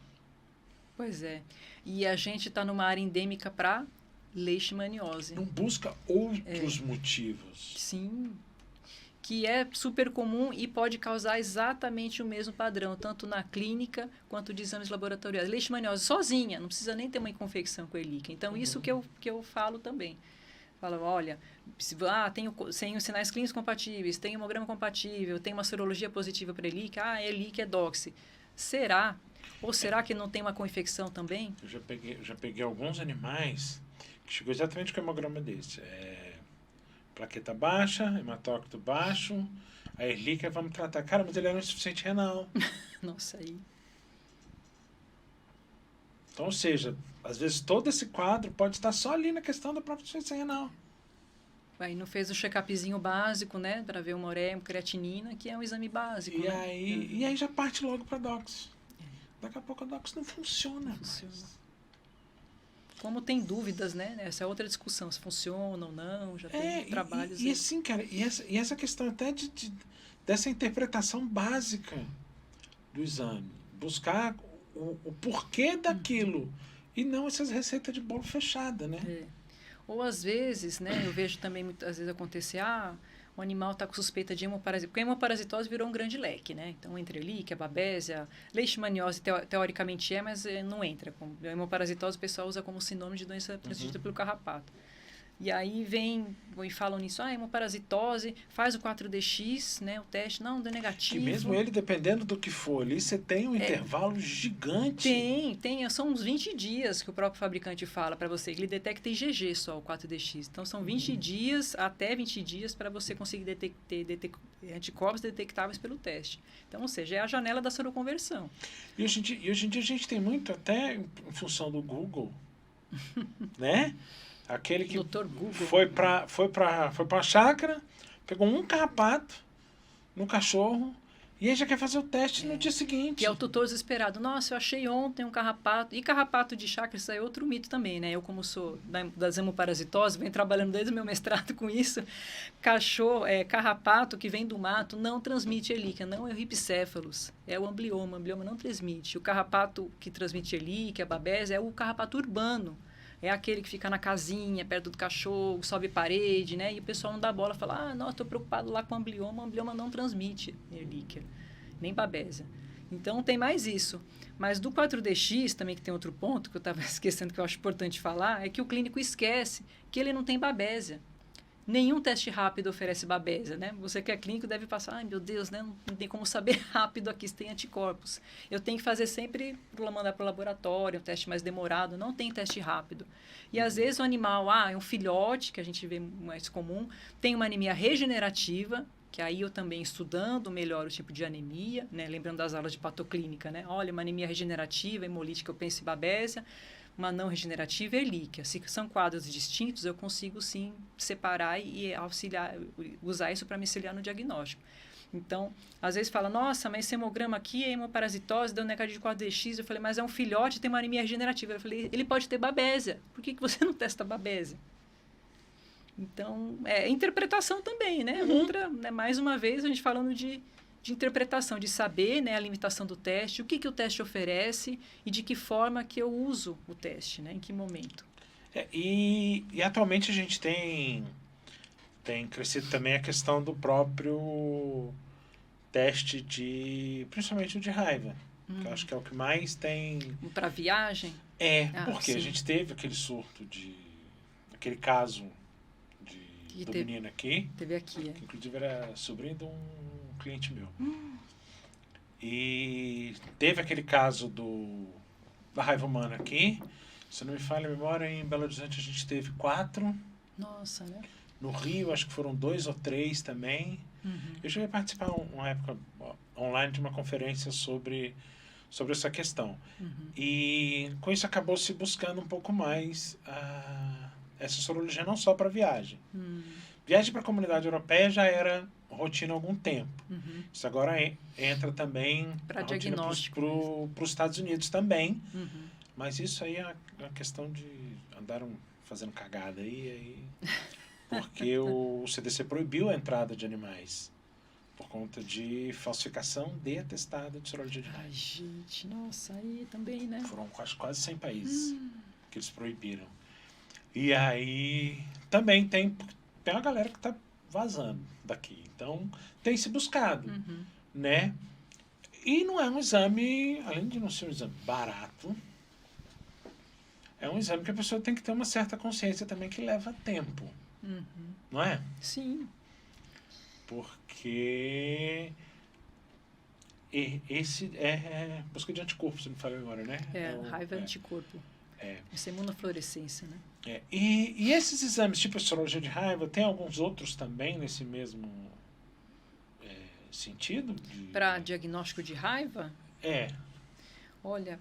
Pois é. E a gente está numa área endêmica para leishmaniose. Não busca outros motivos. Sim. Que é super comum e pode causar exatamente o mesmo padrão, tanto na clínica quanto de exames laboratoriais. Leishmaniose sozinha, não precisa nem ter uma infecção com Ehrlichia. Então, isso que eu falo também. Falo, olha, tenho sinais clínicos compatíveis, tenho hemograma compatível, tenho uma sorologia positiva para Ehrlichia, Ehrlichia é doxy. Será? Ou será que não tem uma co-infecção também? Eu já peguei alguns animais que chegou exatamente com o hemograma desse. Plaqueta baixa, hematócrito baixo, a Ehrlichia vamos tratar. Cara, mas ele era um insuficiente renal. Nossa, aí... Então, ou seja, às vezes todo esse quadro pode estar só ali na questão da própria insuficiência renal. Aí não fez o check-upzinho básico, né? Para ver uma ureia, creatinina, que é um exame básico, E, né? aí já parte logo para dox. Daqui a pouco a dox não funciona. Como tem dúvidas, né? Essa é outra discussão, se funciona ou não, já tem trabalhos... E assim, cara, e essa questão até dessa interpretação básica do exame. Buscar o porquê daquilo. E não essas receitas de bolo fechada, né? Ou às vezes, né? Eu vejo também muitas vezes acontecer, o animal está com suspeita de hemoparasitose, porque a hemoparasitose virou um grande leque, né? Então, entre Ehrlichia, Babésia, leishmaniose teoricamente mas não entra. A hemoparasitose o pessoal usa como sinônimo de doença transmitida pelo carrapato. E aí vem e falam nisso, hemoparasitose, faz o 4DX, né? O teste, não, deu negativo. Que mesmo ele, dependendo do que for ali, você tem um intervalo gigante. Tem, são uns 20 dias que o próprio fabricante fala para você, ele detecta IgG só, o 4DX. Então, são 20 dias, até 20 dias, para você conseguir ter anticorpos detectáveis pelo teste. Então, ou seja, é a janela da soroconversão. E hoje em dia a gente tem muito, até em função do Google, né? Aquele que foi para a chácara, pegou um carrapato no cachorro E aí já quer fazer o teste no dia seguinte. E é o tutor desesperado. Nossa, eu achei ontem um carrapato. E carrapato de chácara, isso aí é outro mito também, né? Eu, como sou das hemoparasitoses, venho trabalhando desde o meu mestrado com isso. Carrapato que vem do mato não transmite helíquia, não é o ripicéfalos, é o amblioma. O amblioma não transmite. O carrapato que transmite helíquia, babésia, é o carrapato urbano. É aquele que fica na casinha, perto do cachorro, sobe parede, né? E o pessoal não dá bola, fala, nossa, estou preocupado lá com o amblioma. O amblioma não transmite relíquia, nem babésia. Então, tem mais isso. Mas do 4DX, também que tem outro ponto, que eu estava esquecendo, que eu acho importante falar, é que o clínico esquece que ele não tem babésia. Nenhum teste rápido oferece babésia, né? Você que é clínico deve passar, ai meu Deus, né? Não tem como saber rápido aqui se tem anticorpos. Eu tenho que fazer sempre, mandar para o laboratório, um teste mais demorado, não tem teste rápido. E às vezes o animal, é um filhote, que a gente vê mais comum, tem uma anemia regenerativa, que aí eu também estudando melhor o tipo de anemia, né? Lembrando das aulas de patoclínica, né? Olha, uma anemia regenerativa, hemolítica, eu penso em babésia, uma não regenerativa e helíquia. Se são quadros distintos, eu consigo sim separar e auxiliar, usar isso para me auxiliar no diagnóstico. Então, às vezes fala, nossa, mas esse hemograma aqui é hemoparasitose, deu negativo de 4DX. Eu falei, mas é um filhote, tem uma anemia regenerativa. Eu falei, ele pode ter babésia. Por que você não testa babésia? Então, interpretação também, né? Outra, né? Mais uma vez, a gente falando de interpretação, de saber, né, a limitação do teste, o que o teste oferece e de que forma que eu uso o teste, né, em que momento. E atualmente a gente tem crescido também a questão do próprio teste principalmente o de raiva, que eu acho que é o que mais tem... Para viagem? Porque sim. a gente teve aquele surto aquele caso do menino aqui. Teve aqui, que inclusive era sobrinho de um cliente meu. E teve aquele caso da raiva humana aqui. Se não me falha a memória, em Belo Horizonte a gente teve 4. Nossa, né? No Rio, acho que foram 2 ou 3 também. Eu cheguei a participar uma época online de uma conferência sobre essa questão. E com isso acabou se buscando um pouco mais essa sorologia não só para viagem. Viagem para a comunidade europeia já era rotina há algum tempo. Isso agora entra também para diagnóstico para os Estados Unidos também. Mas isso aí é uma questão de andaram fazendo cagada aí porque o CDC proibiu a entrada de animais por conta de falsificação de atestado de sorologia de raiva. Ai, gente, nossa, aí também, né? Foram quase 100 países que eles proibiram. E aí também tem uma galera que está vazando daqui. Então, tem se buscado, né? E não é um exame, além de não ser um exame barato, é um exame que a pessoa tem que ter uma certa consciência também que leva tempo. Não é? Sim. Porque esse é busca de anticorpo, você me falou agora, né? Raiva é anticorpo. Essa imunofluorescência, né? E esses exames, tipo a sorologia de raiva, tem alguns outros também nesse mesmo sentido? Para diagnóstico de raiva? Olha,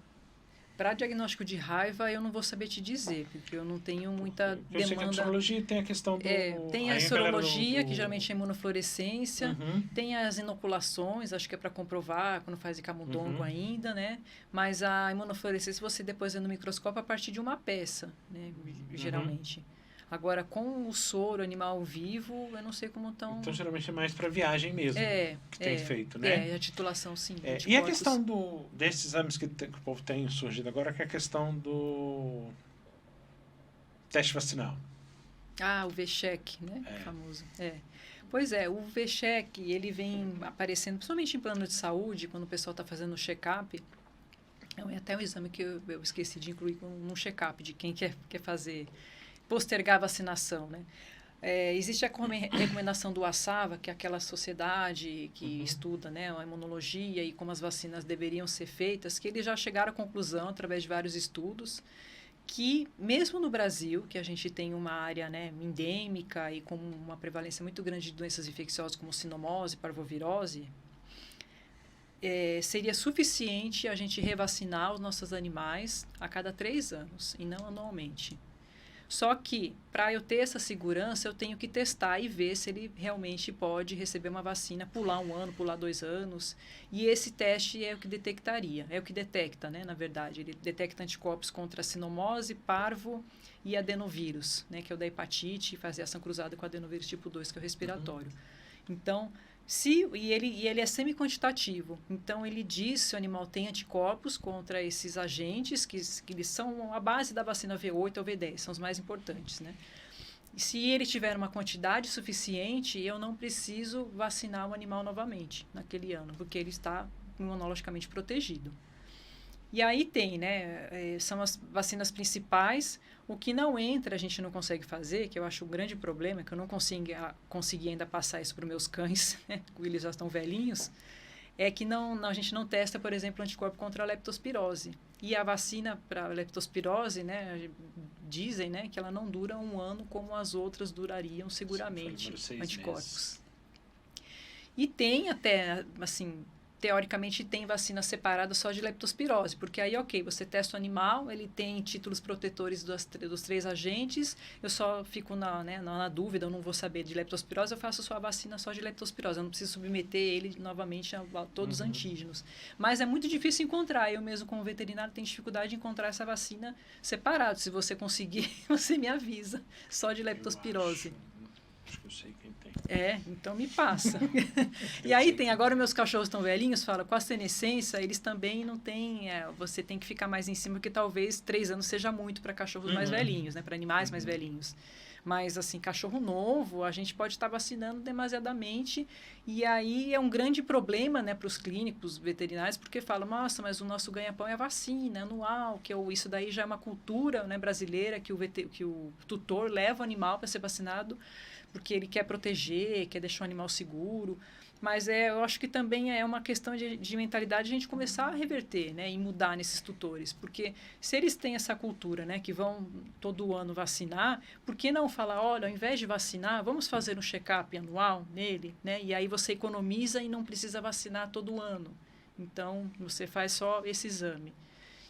para diagnóstico de raiva eu não vou saber te dizer, porque eu não tenho muita demanda. Eu sei que a sorologia tem a questão do... tem a sorologia, que geralmente é imunofluorescência, tem as inoculações, acho que é para comprovar, quando faz camundongo ainda, né? Mas a imunofluorescência você depois vê no microscópio a partir de uma peça, né? Geralmente. Agora, com o soro animal vivo, eu não sei como estão... Então, geralmente é mais para viagem mesmo que tem feito, né? A titulação, sim. E a questão desses exames que o povo tem surgido agora, que é a questão do teste vacinal. O V-check, né? Famoso. Pois o V-check, ele vem aparecendo, principalmente em plano de saúde, quando o pessoal está fazendo o check-up. É até um exame que eu esqueci de incluir num check-up, de quem quer fazer... postergar a vacinação, né? Existe a recomendação do ASAVA, que é aquela sociedade que estuda, né, a imunologia e como as vacinas deveriam ser feitas, que eles já chegaram à conclusão, através de vários estudos, que mesmo no Brasil, que a gente tem uma área, né, endêmica e com uma prevalência muito grande de doenças infecciosas como sinomose, parvovirose, seria suficiente a gente revacinar os nossos animais a cada 3 anos, e não anualmente. Só que, para eu ter essa segurança, eu tenho que testar e ver se ele realmente pode receber uma vacina, pular 1 ano, pular 2 anos. E esse teste é o que detectaria, é o que detecta, né, na verdade. Ele detecta anticorpos contra a sinomose, parvo e adenovírus, né, que é o da hepatite, e faz reação cruzada com o adenovírus tipo 2, que é o respiratório. Então, ele é semi-quantitativo. Então, ele diz se o animal tem anticorpos contra esses agentes, que eles são a base da vacina V8 ou V10, são os mais importantes, né? E se ele tiver uma quantidade suficiente, eu não preciso vacinar o animal novamente naquele ano, porque ele está imunologicamente protegido. E aí tem, né? São as vacinas principais. O que não entra, a gente não consegue fazer, que eu acho um grande problema, que eu não consegui ainda passar isso para os meus cães, né? Eles já estão velhinhos, é que a gente não testa, por exemplo, anticorpo contra a leptospirose. E a vacina para a leptospirose, né? Dizem, né, que ela não dura 1 ano como as outras durariam seguramente, anticorpos. E tem até, assim, teoricamente tem vacina separada só de leptospirose, porque aí, ok, você testa o animal, ele tem títulos protetores dos 3 agentes, eu só fico na dúvida, eu não vou saber de leptospirose, eu faço só a vacina só de leptospirose, eu não preciso submeter ele novamente a todos os antígenos. Mas é muito difícil encontrar, eu mesmo como veterinário tenho dificuldade de encontrar essa vacina separada. Se você conseguir, você me avisa, só de leptospirose. Acho que eu sei quem tem. Então me passa. E aí tem, agora meus cachorros estão velhinhos, fala, com a senescência, eles também não têm, você tem que ficar mais em cima, porque talvez 3 anos seja muito para cachorros mais velhinhos, né, para animais mais velhinhos. Mas, assim, cachorro novo, a gente pode estar vacinando demasiadamente, e aí é um grande problema, né, para os clínicos veterinários, porque falam, nossa, mas o nosso ganha-pão é a vacina anual, isso daí já é uma cultura, né, brasileira, que o tutor leva o animal para ser vacinado, porque ele quer proteger, quer deixar o animal seguro. Mas eu acho que também é uma questão de mentalidade a gente começar a reverter, né, e mudar nesses tutores. Porque se eles têm essa cultura, né, que vão todo ano vacinar, por que não falar, olha, ao invés de vacinar, vamos fazer um check-up anual nele, né, e aí você economiza e não precisa vacinar todo ano. Então, você faz só esse exame.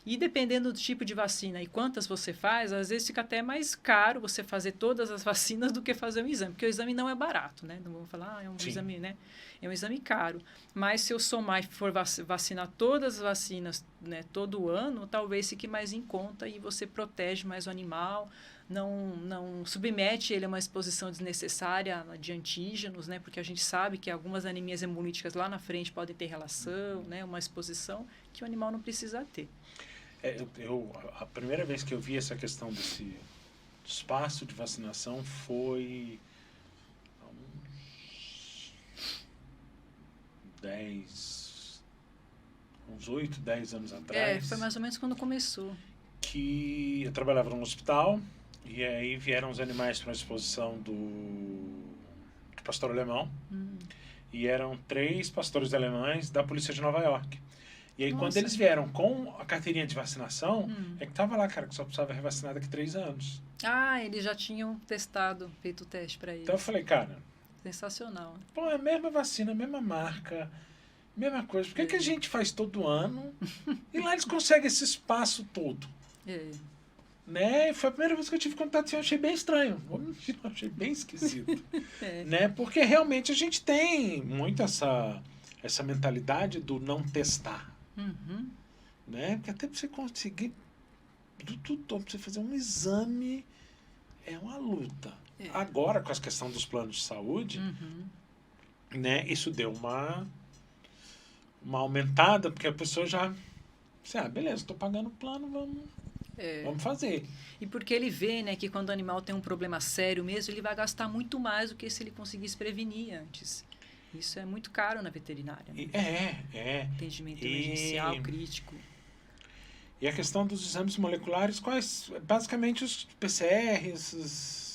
E dependendo do tipo de vacina e quantas você faz, às vezes fica até mais caro você fazer todas as vacinas do que fazer um exame, porque o exame não é barato, né? Não vamos falar, é um exame, né? É um exame caro. Mas se eu somar e for vacinar todas as vacinas, né, todo ano, talvez fique mais em conta e você protege mais o animal, não submete ele a uma exposição desnecessária de antígenos, né? Porque a gente sabe que algumas anemias hemolíticas lá na frente podem ter relação, né? Uma exposição que o animal não precisa ter. A primeira vez que eu vi essa questão desse espaço de vacinação foi há uns 8, 10 anos atrás. Foi mais ou menos quando começou. Que eu trabalhava num hospital e aí vieram os animais para uma exposição do pastor alemão. E eram 3 pastores alemães da polícia de Nova York. E aí, quando eles vieram com a carteirinha de vacinação, é que tava lá, cara, que só precisava revacinar daqui 3 anos. Eles já tinham feito o teste para eles. Então eu falei, cara... Sensacional. Pô, é a mesma vacina, a mesma marca, mesma coisa. Por que a gente faz todo ano? E lá eles conseguem esse espaço todo. Né? Foi a primeira vez que eu tive contato assim, eu achei bem estranho. Vou mentir, eu achei bem esquisito. Né? Porque realmente a gente tem muito essa mentalidade do não testar. Né? Porque até para você conseguir do tutor, para você fazer um exame, é uma luta. Agora, com a questão dos planos de saúde, né, isso deu uma aumentada, porque a pessoa já... beleza, estou pagando o plano, vamos fazer. E porque ele vê, né, que quando o animal tem um problema sério mesmo, ele vai gastar muito mais do que se ele conseguisse prevenir antes. Isso é muito caro na veterinária. Né? Atendimento emergencial, crítico. E a questão dos exames moleculares, quais? Basicamente os PCRs...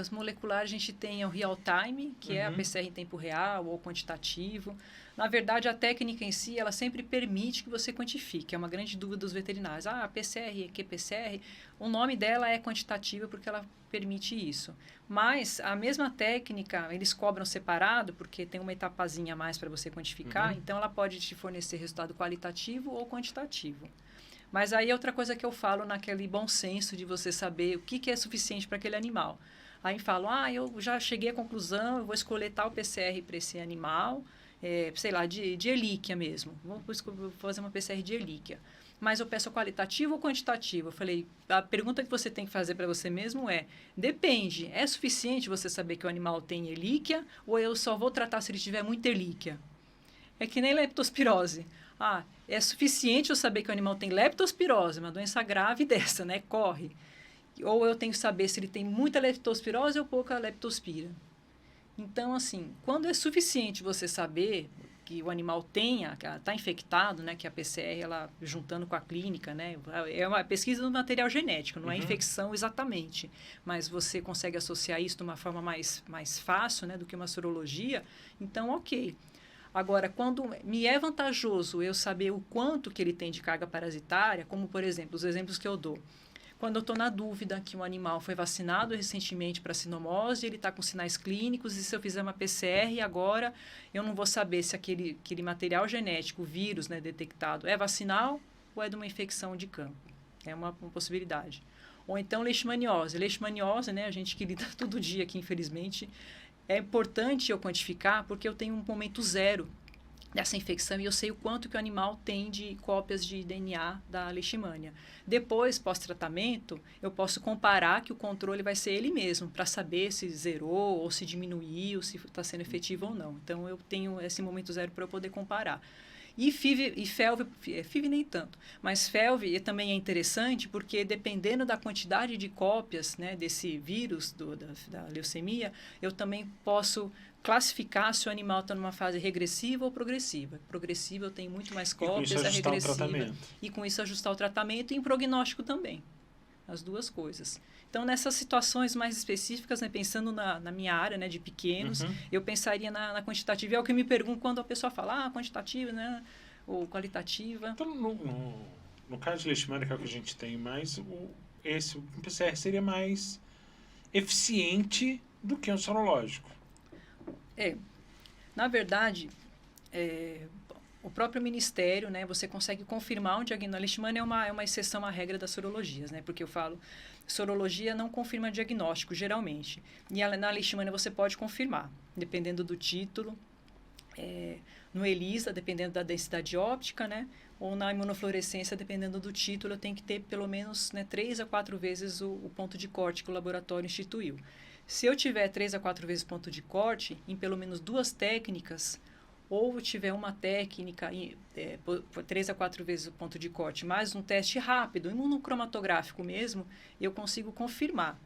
Os moleculares a gente tem o real time, que é a PCR em tempo real ou quantitativo. Na verdade, a técnica em si, ela sempre permite que você quantifique. É uma grande dúvida dos veterinários. PCR, QPCR, o nome dela é quantitativa porque ela permite isso. Mas a mesma técnica, eles cobram separado, porque tem uma etapazinha a mais para você quantificar, então ela pode te fornecer resultado qualitativo ou quantitativo. Mas aí é outra coisa que eu falo naquele bom senso de você saber o que é suficiente para aquele animal. Aí falo, eu já cheguei à conclusão, eu vou escolher tal PCR para esse animal, sei lá, de Ehrlichia mesmo. Vou fazer uma PCR de Ehrlichia. Mas eu peço qualitativo ou quantitativo? Eu falei, a pergunta que você tem que fazer para você mesmo depende, é suficiente você saber que o animal tem Ehrlichia ou eu só vou tratar se ele tiver muita Ehrlichia? É que nem leptospirose. É suficiente eu saber que o animal tem leptospirose, uma doença grave dessa, né? Corre. Ou eu tenho que saber se ele tem muita leptospirose ou pouca leptospira. Então, assim, quando é suficiente você saber que o animal está infectado, né, que a PCR, ela, juntando com a clínica, né, é uma pesquisa do material genético, não é infecção exatamente, mas você consegue associar isso de uma forma mais fácil, né, do que uma sorologia, então, ok. Agora, quando me é vantajoso eu saber o quanto que ele tem de carga parasitária, como, por exemplo, os exemplos que eu dou, quando eu estou na dúvida que um animal foi vacinado recentemente para sinomose, ele está com sinais clínicos, e se eu fizer uma PCR agora, eu não vou saber se aquele material genético, o vírus, né, detectado, é vacinal ou é de uma infecção de campo. É uma possibilidade. Ou então leishmaniose. Leishmaniose, né, a gente que lida todo dia aqui, infelizmente, é importante eu quantificar porque eu tenho um momento zero dessa infecção e eu sei o quanto que o animal tem de cópias de DNA da leishmania. Depois, pós-tratamento, eu posso comparar que o controle vai ser ele mesmo, para saber se zerou ou se diminuiu, se está sendo efetivo ou não. Então, eu tenho esse momento zero para eu poder comparar. E FeLV nem tanto, mas FeLV também é interessante porque dependendo da quantidade de cópias, né, desse vírus da leucemia, eu também posso classificar se o animal está numa fase regressiva ou progressiva. Progressiva eu tenho muito mais cópias, a regressiva. E com isso ajustar o tratamento e em prognóstico também. As duas coisas. Então, nessas situações mais específicas, né, pensando na minha área, né, de pequenos, eu pensaria na quantitativa. É o que me pergunto quando a pessoa fala, quantitativa, né, ou qualitativa. Então, no caso de leishmania, que é o que a gente tem mais, o PCR seria mais eficiente do que um sorológico. Na verdade, o próprio Ministério, né, você consegue confirmar um diagnóstico. A leishmania é uma exceção à regra das sorologias, né, porque eu falo, sorologia não confirma diagnóstico, geralmente. E na leishmania você pode confirmar, dependendo do título. No ELISA, dependendo da densidade óptica, né, ou na imunofluorescência, dependendo do título, eu tenho que ter pelo menos, né, 3 a 4 vezes o ponto de corte que o laboratório instituiu. Se eu tiver 3 a 4 vezes ponto de corte, em pelo menos 2 técnicas, ou tiver uma técnica, 3 a 4 vezes o ponto de corte, mais um teste rápido, imunocromatográfico mesmo, eu consigo confirmar.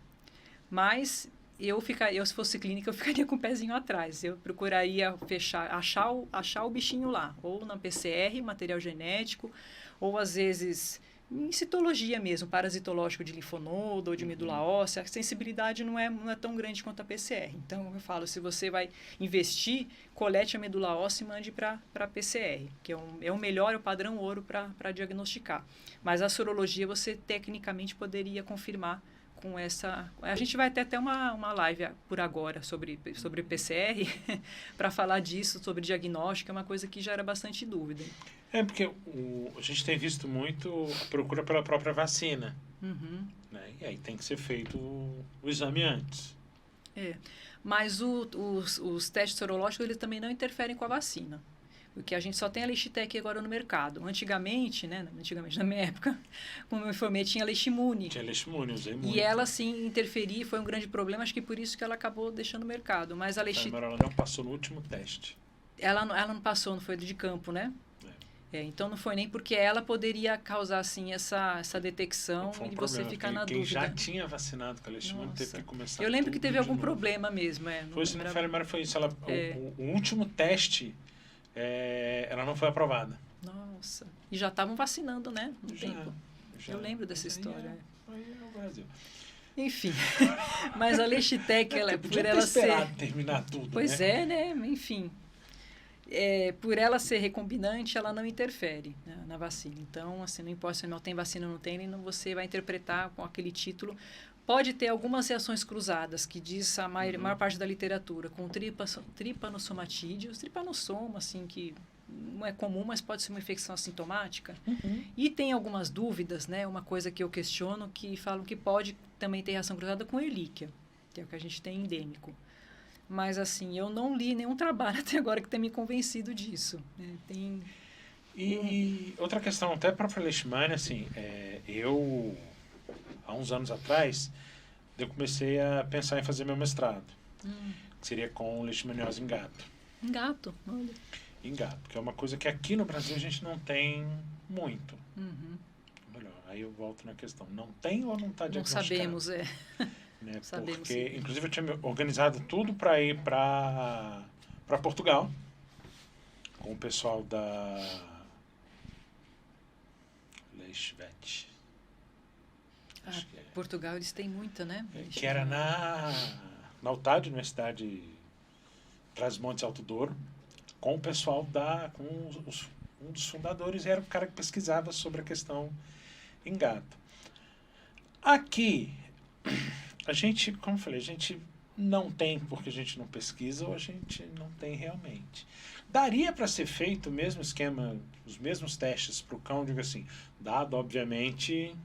Mas se fosse clínica, eu ficaria com o pezinho atrás. Eu procuraria achar o bichinho lá, ou na PCR, material genético, ou às vezes em citologia mesmo, parasitológico de linfonodo ou de medula óssea, a sensibilidade não é tão grande quanto a PCR. Então, eu falo, se você vai investir, colete a medula óssea e mande para a PCR, que é o melhor, é o padrão ouro para diagnosticar. Mas a sorologia, você tecnicamente poderia confirmar com essa... A gente vai ter até uma live por agora sobre PCR, para falar disso, sobre diagnóstico, é uma coisa que gera bastante dúvida. Porque a gente tem visto muito a procura pela própria vacina. Né? E aí tem que ser feito o exame antes. Mas os testes sorológicos, eles também não interferem com a vacina. Porque a gente só tem a Leishitec agora no mercado. Antigamente, na minha época, como eu informei, tinha a Leishmune. Tinha Leishmune, usei muito. E ela, sim, interferir, foi um grande problema, acho que por isso que ela acabou deixando o mercado. Mas a Leishitec... Ela não passou no último teste. Ela não passou, não foi de campo, né? Então, não foi nem porque ela poderia causar, assim, essa detecção e você ficar na dúvida. Quem já tinha vacinado com a Leishmania teve que começar. Eu lembro que teve algum problema mesmo. Foi isso, mas foi isso. O último teste, ela não foi aprovada. Nossa. E já estavam vacinando, né? No tempo. Eu lembro dessa história. Aí é o Brasil. Enfim. Mas a Leishitec, por ela ser... terminar tudo, pois né? Enfim. Por ela ser recombinante, ela não interfere, né, na vacina. Então, assim, não importa se o animal tem vacina ou não tem, você vai interpretar com aquele título. Pode ter algumas reações cruzadas, que diz a maior parte da literatura, com tripanossomatídeos, tripanossoma, assim, que não é comum, mas pode ser uma infecção assintomática. E tem algumas dúvidas, né? Uma coisa que eu questiono, que falam que pode também ter reação cruzada com Ehrlichia, que é o que a gente tem endêmico. Mas, assim, eu não li nenhum trabalho até agora que tenha me convencido disso. Né? E outra questão, até para a leishmania, assim, eu, há uns anos atrás, eu comecei a pensar em fazer meu mestrado, que seria com leishmaniose em gato. Em gato, olha. Em gato, que é uma coisa que aqui no Brasil a gente não tem muito. Melhor, aí eu volto na questão, não tem ou não está diagnosticado? Não sabemos, Né? Sabemos, porque, sim. inclusive, eu tinha organizado tudo para ir para Portugal, com o pessoal da Leishvet. Portugal, eles têm muita, né? Que era na UTAD, Universidade Trás-Montes Alto Douro, com o pessoal com um dos fundadores, era o cara que pesquisava sobre a questão em gato. Aqui, a gente, como eu falei, a gente não tem porque a gente não pesquisa ou a gente não tem realmente. Daria para ser feito o mesmo esquema, os mesmos testes para o cão, digo assim, dado, obviamente,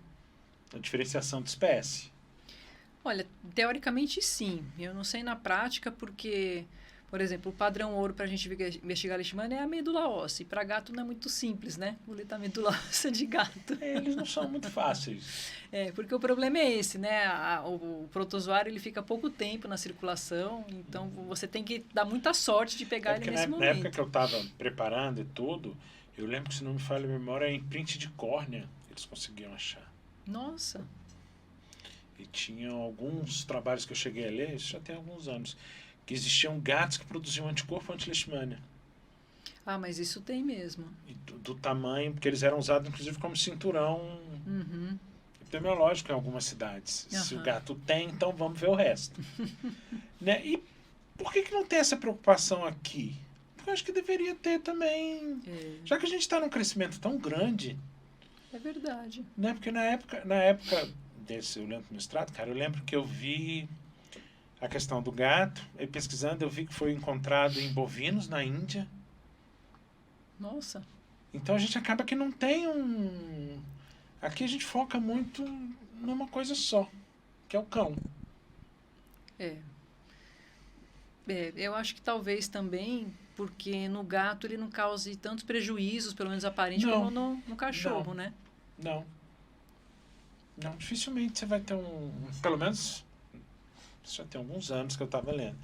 a diferenciação de espécie. Olha, teoricamente sim. Eu não sei na prática porque, por exemplo, o padrão ouro para a gente investigar a leishmania é a medula óssea. E para gato não é muito simples, né? Coletar a medula óssea de gato. Eles não são muito fáceis. Porque o problema é esse, né? O protozoário ele fica pouco tempo na circulação, então você tem que dar muita sorte de pegar ele nesse momento. Na época que eu estava preparando e tudo, eu lembro que, se não me falha a memória, em print de córnea eles conseguiam achar. Nossa! E tinham alguns trabalhos que eu cheguei a ler, isso já tem alguns anos, que existiam gatos que produziam anticorpo anti-leishmania. Ah, mas isso tem mesmo. E do tamanho, porque eles eram usados inclusive como cinturão epidemiológico em algumas cidades. Se o gato tem, então vamos ver o resto. Né? E por que não tem essa preocupação aqui? Porque eu acho que deveria ter também. Já que a gente está num crescimento tão grande. É verdade. Né? Porque na época desse eu lembro do mestrado, cara, eu lembro que eu vi a questão do gato, e pesquisando eu vi que foi encontrado em bovinos na Índia. Nossa. Então a gente acaba que não tem Aqui a gente foca muito numa coisa só, que é o cão. Eu acho que talvez também porque no gato ele não cause tantos prejuízos, pelo menos aparentes, como no cachorro, né? Não, dificilmente você vai ter pelo menos, isso já tem alguns anos que eu estava lendo,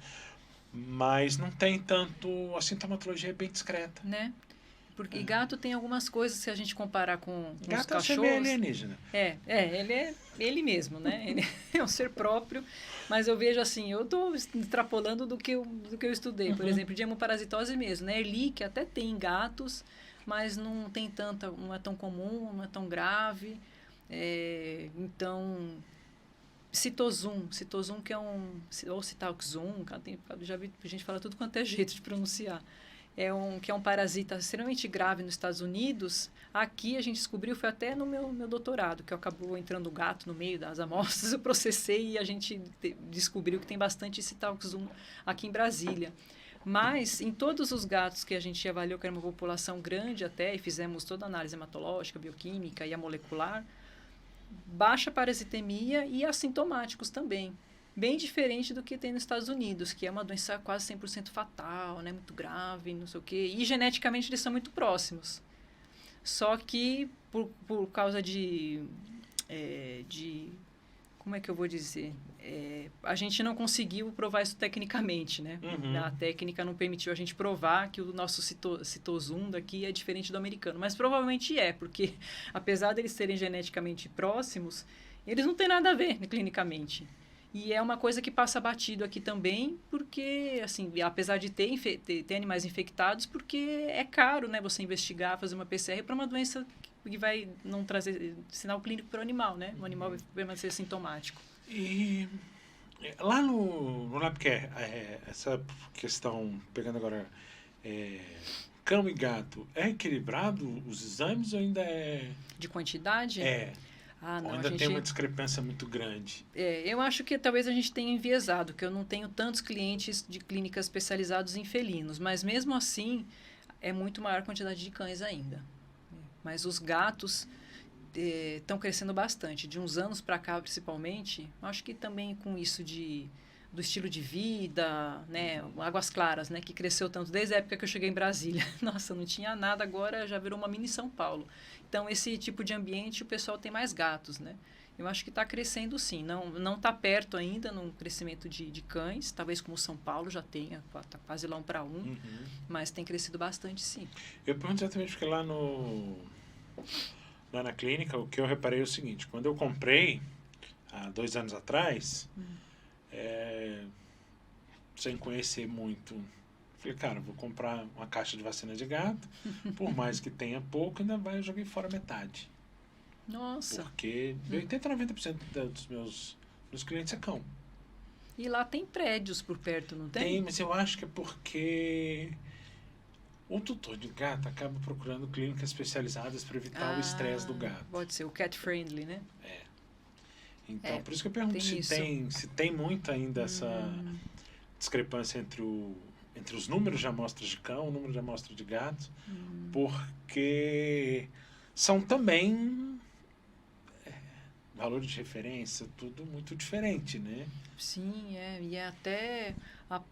mas não tem tanto, a sintomatologia é bem discreta. Né? Porque gato tem algumas coisas, se a gente comparar com os gato cachorros... é alienígena. Ele é ele mesmo, né? Ele é um ser próprio, mas eu vejo assim, eu estou extrapolando do que eu estudei. Por exemplo, de hemoparasitose mesmo, né? Ehrlichia até tem em gatos, mas não tem não é tão comum, não é tão grave. Então, citozum que é ou citalxum, já vi gente falar tudo quanto é jeito de pronunciar. Que é um parasita extremamente grave nos Estados Unidos. Aqui a gente descobriu, foi até no meu doutorado, que acabou entrando o gato no meio das amostras, eu processei e a gente descobriu que tem bastante citalxum aqui em Brasília. Mas, em todos os gatos que a gente avaliou, que era uma população grande até, e fizemos toda a análise hematológica, bioquímica e a molecular, baixa parasitemia e assintomáticos também. Bem diferente do que tem nos Estados Unidos, que é uma doença quase 100% fatal, né? Muito grave, não sei o quê. E geneticamente eles são muito próximos. Só que por causa de como é que eu vou dizer? A gente não conseguiu provar isso tecnicamente, né? A técnica não permitiu a gente provar que o nosso citozum daqui é diferente do americano. Mas provavelmente porque apesar deles serem geneticamente próximos, eles não têm nada a ver, né, clinicamente. E é uma coisa que passa batido aqui também, porque, assim, apesar de ter animais infectados, porque é caro, né, você investigar, fazer uma PCR para uma doença que vai não trazer sinal clínico para o animal, né? O animal vai permanecer sintomático. E lá no LabCare, essa questão, pegando agora cão e gato, é equilibrado os exames ou ainda é... De quantidade? Não, ainda tem uma discrepância muito grande. Eu acho que talvez a gente tenha enviesado, que eu não tenho tantos clientes de clínicas especializados em felinos, mas mesmo assim, é muito maior a quantidade de cães ainda. Mas os gatos estão crescendo bastante. De uns anos para cá, principalmente, acho que também com isso do estilo de vida, né? Águas Claras, né? Que cresceu tanto desde a época que eu cheguei em Brasília. Nossa, não tinha nada, agora já virou uma mini São Paulo. Então, esse tipo de ambiente, o pessoal tem mais gatos, né? Eu acho que está crescendo sim. Não está perto ainda no crescimento de cães, talvez como São Paulo já tenha, está quase lá 1 para 1, mas tem crescido bastante sim. Eu pergunto exatamente porque lá na clínica, o que eu reparei é o seguinte: quando eu comprei, há 2 anos atrás, sem conhecer muito, falei, cara, vou comprar uma caixa de vacina de gato, por mais que tenha pouco, ainda vai, eu joguei fora metade. Nossa! Porque 80% a 90% dos meus clientes é cão. E lá tem prédios por perto, não tem? Tem, mas eu acho que é porque o tutor de gato acaba procurando clínicas especializadas para evitar o estresse do gato. Pode ser, o cat friendly, né? Então, por isso que eu pergunto se tem muito ainda essa discrepância entre os números de amostras de cão, o número de amostras de gato, porque são também valores de referência, tudo muito diferente, né? Sim, e é até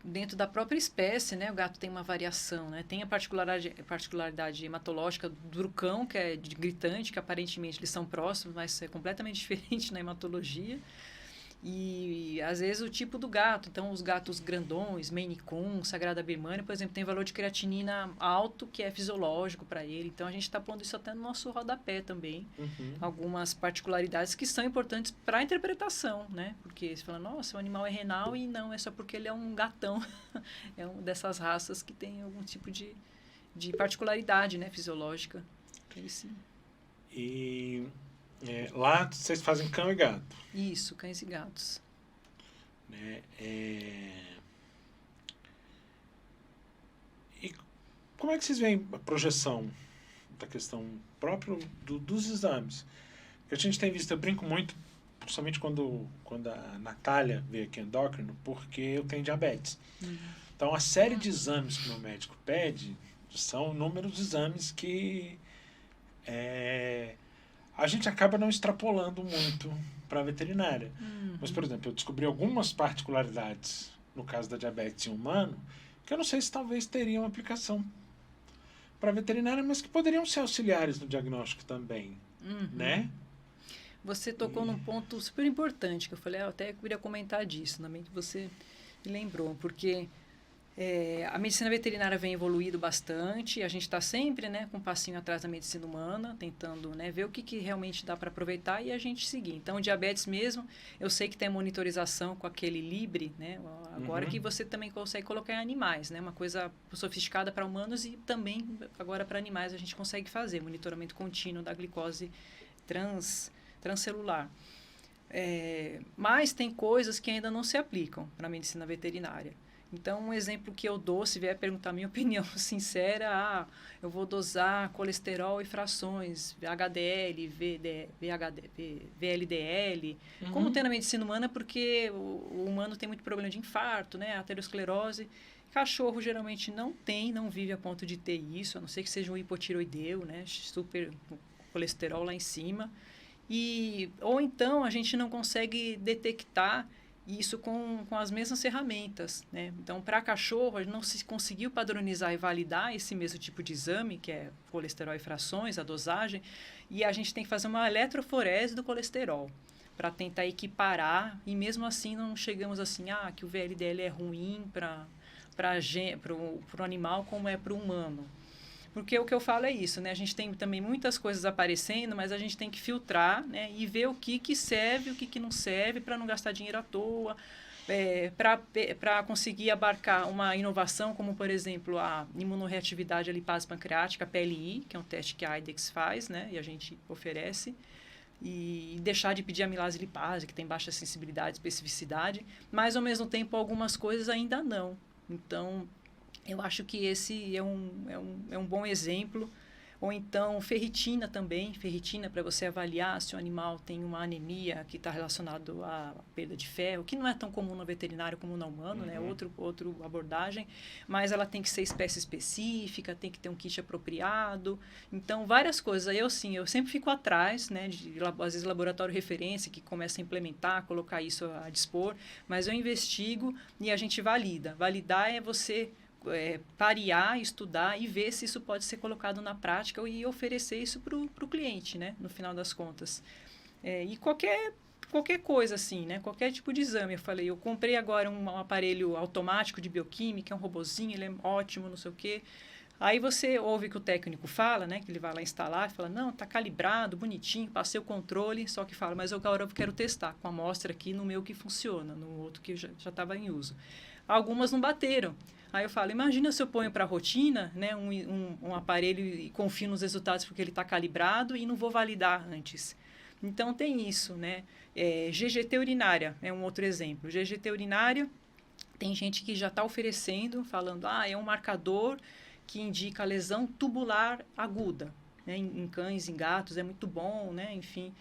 dentro da própria espécie, né? O gato tem uma variação, né? Tem a particularidade hematológica do cão, que é gritante, que aparentemente eles são próximos, mas é completamente diferente na hematologia. E, às vezes, o tipo do gato. Então, os gatos grandões, Maine Coon, Sagrada Birmania, por exemplo, tem valor de creatinina alto, que é fisiológico para ele. Então, a gente está pondo isso até no nosso rodapé também. Algumas particularidades que são importantes para a interpretação, né? Porque você fala, nossa, o animal é renal e não, é só porque ele é um gatão. É uma dessas raças que tem algum tipo de particularidade, né, fisiológica. Ele sim. E lá vocês fazem cão e gato. Isso, cães e gatos. Né? E como é que vocês veem a projeção da questão própria dos exames? A gente tem visto, eu brinco muito, principalmente quando a Natália veio aqui endócrino, porque eu tenho diabetes. Então, a série de exames que o meu médico pede são inúmeros exames que a gente acaba não extrapolando muito para a veterinária. Mas, por exemplo, eu descobri algumas particularidades no caso da diabetes em humano que eu não sei se talvez teriam aplicação para a veterinária, mas que poderiam ser auxiliares no diagnóstico também, né? Você tocou num ponto super importante, que eu falei, eu até queria comentar disso, também que você me lembrou, porque a medicina veterinária vem evoluindo bastante, a gente está sempre, né, com um passinho atrás da medicina humana, tentando, né, ver o que realmente dá para aproveitar e a gente seguir. Então, o diabetes mesmo, eu sei que tem monitorização com aquele Libre, né, agora que você também consegue colocar em animais, né, uma coisa sofisticada para humanos e também agora para animais a gente consegue fazer, monitoramento contínuo da glicose transcelular. Mas tem coisas que ainda não se aplicam para a medicina veterinária. Então, um exemplo que eu dou, se vier perguntar a minha opinião sincera, eu vou dosar colesterol e frações, HDL, VLDL, como tem na medicina humana, porque o humano tem muito problema de infarto, né, aterosclerose. Cachorro geralmente não vive a ponto de ter isso, a não ser que seja um hipotiroideu, né, super colesterol lá em cima. Ou então a gente não consegue detectar isso com as mesmas ferramentas, né? Então, para cachorro, não se conseguiu padronizar e validar esse mesmo tipo de exame, que é colesterol e frações, a dosagem, e a gente tem que fazer uma eletroforese do colesterol para tentar equiparar, e mesmo assim não chegamos assim, que o VLDL é ruim para o animal como é para o humano. Porque o que eu falo é isso, né? A gente tem também muitas coisas aparecendo, mas a gente tem que filtrar, né? E ver o que serve, o que não serve, para não gastar dinheiro à toa, para conseguir abarcar uma inovação, como, por exemplo, a imunorreatividade à lipase pancreática, a PLI, que é um teste que a IDEXX faz, né? E a gente oferece. E deixar de pedir amilase lipase, que tem baixa sensibilidade, especificidade, mas, ao mesmo tempo, algumas coisas ainda não. Então, eu acho que esse é um bom exemplo. Ou então ferritina também, ferritina para você avaliar se o animal tem uma anemia que está relacionado à perda de ferro, que não é tão comum no veterinário como no humano, né? Outra abordagem, mas ela tem que ser espécie específica, tem que ter um kit apropriado. Então, várias coisas. Aí eu sempre fico atrás, né? Às vezes laboratório referência que começa a implementar, colocar isso a dispor, mas eu investigo e a gente valida. Validar é você parear, estudar e ver se isso pode ser colocado na prática e oferecer isso para o cliente, né? No final das contas. E qualquer coisa assim, né? Qualquer tipo de exame. Eu comprei agora um aparelho automático de bioquímica, é um robozinho, ele é ótimo, não sei o quê. Aí você ouve que o técnico fala, né? Que ele vai lá instalar e fala, não, tá calibrado, bonitinho, passei o controle, só que fala, mas agora eu quero testar com a amostra aqui no meu que funciona, no outro que já estava em uso. Algumas não bateram. Aí eu falo, imagina se eu ponho para a rotina, né, um aparelho e confio nos resultados porque ele está calibrado e não vou validar antes. Então, tem isso, né? GGT urinária é um outro exemplo. GGT urinária, tem gente que já está oferecendo, falando, é um marcador que indica lesão tubular aguda. Né? Em cães, em gatos, é muito bom, né? Enfim.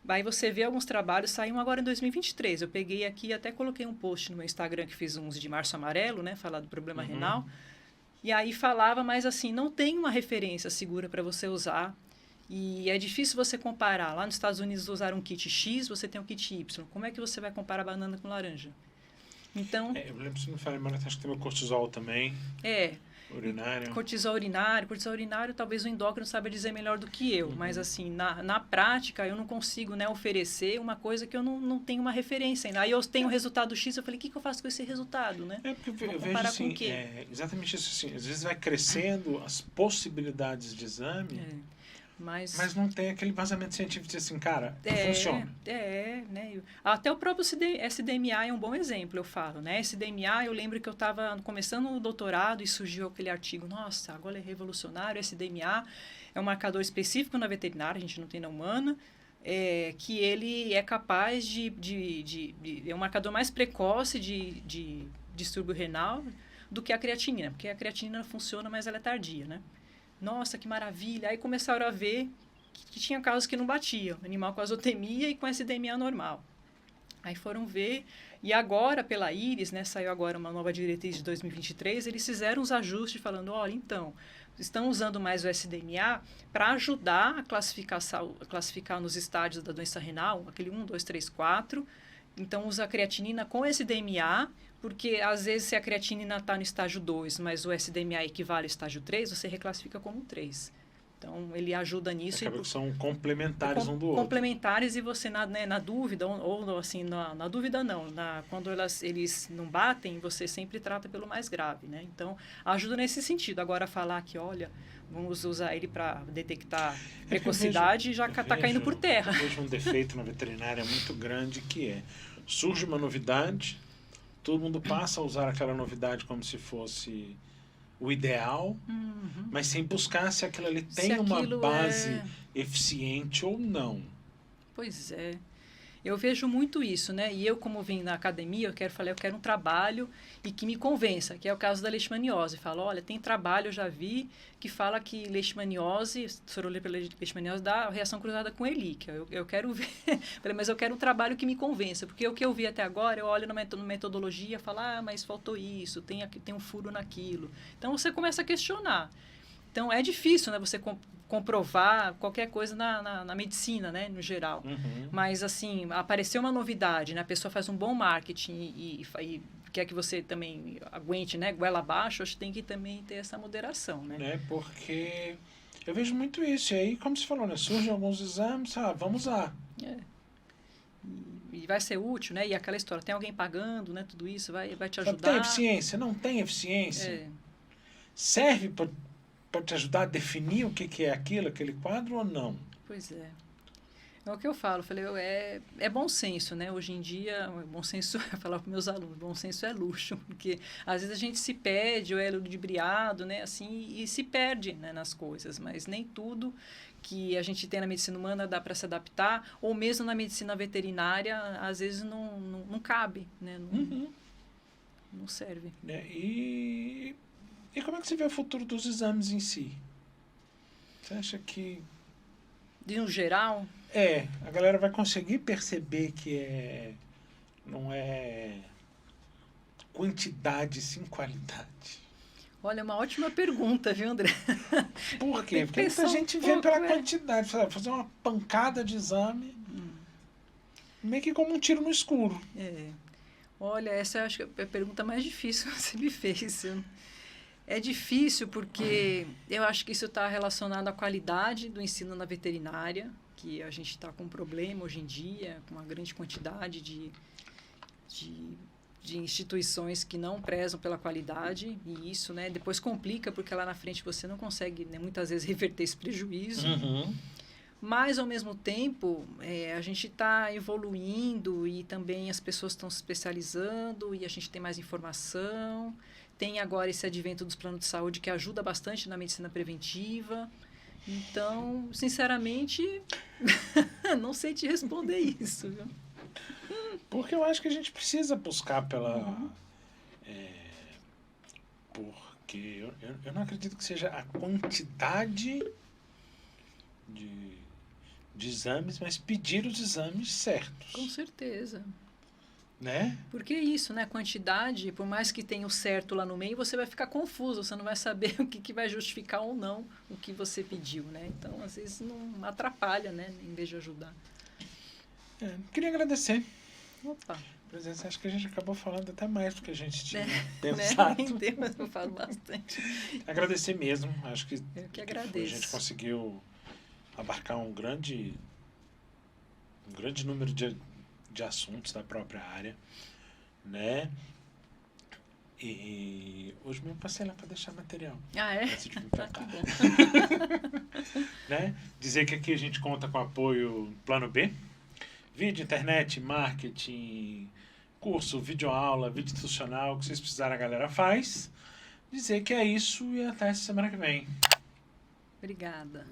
Aí você vê alguns trabalhos, saíram agora em 2023. Eu peguei aqui, até coloquei um post no meu Instagram que fiz uns de março amarelo, né? Falar do problema renal. E aí falava, mas assim, não tem uma referência segura para você usar. E é difícil você comparar. Lá nos Estados Unidos usaram um kit X, você tem um kit Y. Como é que você vai comparar banana com laranja? Então... eu lembro se não falei, mas acho que tem o cortisol também. Urinário. Cortisol urinário, talvez o endócrino saiba dizer melhor do que eu. Mas, assim, na prática, eu não consigo, né, oferecer uma coisa que eu não tenho uma referência ainda. Aí eu tenho o resultado X, eu falei, o que eu faço com esse resultado, né? Porque eu vejo, assim, exatamente isso, assim, às vezes vai crescendo as possibilidades de exame, mas não tem aquele vazamento científico de assim, cara, funciona. Né? Até o próprio SDMA é um bom exemplo, eu falo, né? SDMA, eu lembro que eu estava começando o doutorado e surgiu aquele artigo, nossa, agora é revolucionário, SDMA é um marcador específico na veterinária, a gente não tem na humana, que ele é capaz é um marcador mais precoce de distúrbio renal do que a creatinina, porque a creatinina funciona, mas ela é tardia, né? Nossa, que maravilha! Aí começaram a ver que tinha casos que não batiam. Animal com azotemia e com SDMA normal. Aí foram ver. E agora, pela IRIS, né, saiu agora uma nova diretriz de 2023, eles fizeram os ajustes falando, olha, então, estão usando mais o SDMA para ajudar a classificar nos estádios da doença renal, aquele 1, 2, 3, 4. Então, usa a creatinina com SDMA, porque, às vezes, se a creatinina está no estágio 2, mas o SDMA equivale ao estágio 3, você reclassifica como 3. Então, ele ajuda nisso. Acaba que são complementares um do outro. Complementares e você, na dúvida, ou assim, na dúvida não, quando eles não batem, você sempre trata pelo mais grave, né? Então, ajuda nesse sentido. Agora, falar que, olha, vamos usar ele para detectar precocidade, já está caindo por terra. Eu vejo um defeito na veterinária muito grande que surge uma novidade, todo mundo passa a usar aquela novidade como se fosse o ideal, mas sem buscar se aquilo ali tem uma base eficiente ou não. Pois é. Eu vejo muito isso, né? E eu, como vim na academia, eu quero um trabalho e que me convença, que é o caso da leishmaniose. Falo, olha, tem trabalho, eu já vi, que fala que leishmaniose, sorolê pela leishmaniose, dá reação cruzada com Ehrlichia. Eu quero ver, mas eu quero um trabalho que me convença, porque o que eu vi até agora, eu olho na metodologia e falo, mas faltou isso, tem um furo naquilo. Então, você começa a questionar. Então, é difícil, né, você comprovar qualquer coisa na medicina, né, no geral. Mas, assim, apareceu uma novidade, né, a pessoa faz um bom marketing e quer que você também aguente, né, goela abaixo, acho que tem que também ter essa moderação, né? Porque eu vejo muito isso. E aí, como você falou, né, surgem alguns exames, vamos usar. E vai ser útil, né? E aquela história, tem alguém pagando, né, tudo isso, vai te ajudar. Tem eficiência? Não tem eficiência? Serve para te ajudar a definir o que é aquilo, aquele quadro ou não? Pois é. É o que eu falo, é bom senso, né? Hoje em dia, bom senso, eu falo para meus alunos, bom senso é luxo, porque às vezes a gente se perde ou é ludibriado, né? Assim, e se perde, né, nas coisas, mas nem tudo que a gente tem na medicina humana dá para se adaptar, ou mesmo na medicina veterinária, às vezes não cabe, né? Não serve. E como é que você vê o futuro dos exames em si? Você acha que... De um geral, a galera vai conseguir perceber que não é quantidade, sim qualidade? olha, é uma ótima pergunta, viu, André? Por quê? Tem que Porque muita pensar um gente vê pouco, pela quantidade. Fazer uma pancada de exame, meio que como um tiro no escuro. Olha, essa eu acho que é a pergunta mais difícil que você me fez. É difícil porque eu acho que isso está relacionado à qualidade do ensino na veterinária, que a gente está com um problema hoje em dia, com uma grande quantidade de instituições que não prezam pela qualidade, e isso, né, depois complica, porque lá na frente você não consegue, né, muitas vezes, reverter esse prejuízo. Mas, ao mesmo tempo, a gente está evoluindo e também as pessoas estão se especializando e a gente tem mais informação. Tem agora esse advento dos planos de saúde que ajuda bastante na medicina preventiva. Então, sinceramente, não sei te responder isso, viu? Porque eu acho que a gente precisa buscar pela... porque eu não acredito que seja a quantidade de exames, mas pedir os exames certos. Com certeza. Né? Porque é isso, né? Quantidade, por mais que tenha o certo lá no meio, você vai ficar confuso, você não vai saber o que vai justificar ou não o que você pediu, né? Então, às vezes, não atrapalha, né? Em vez de ajudar. Queria agradecer. Opa. Presença, acho que a gente acabou falando até mais do que a gente tinha Né? pensado. Em temas eu falo bastante. Agradecer mesmo. Acho que, Eu que agradeço. A gente conseguiu abarcar um grande número de assuntos da própria área, né? E hoje mesmo passei lá para deixar material. Ah, é? Antes de vir pra cá. Né? Dizer que aqui a gente conta com apoio Plano B, vídeo, internet, marketing, curso, videoaula, vídeo institucional, o que vocês precisarem a galera faz. Dizer que é isso e até essa semana que vem. Obrigada.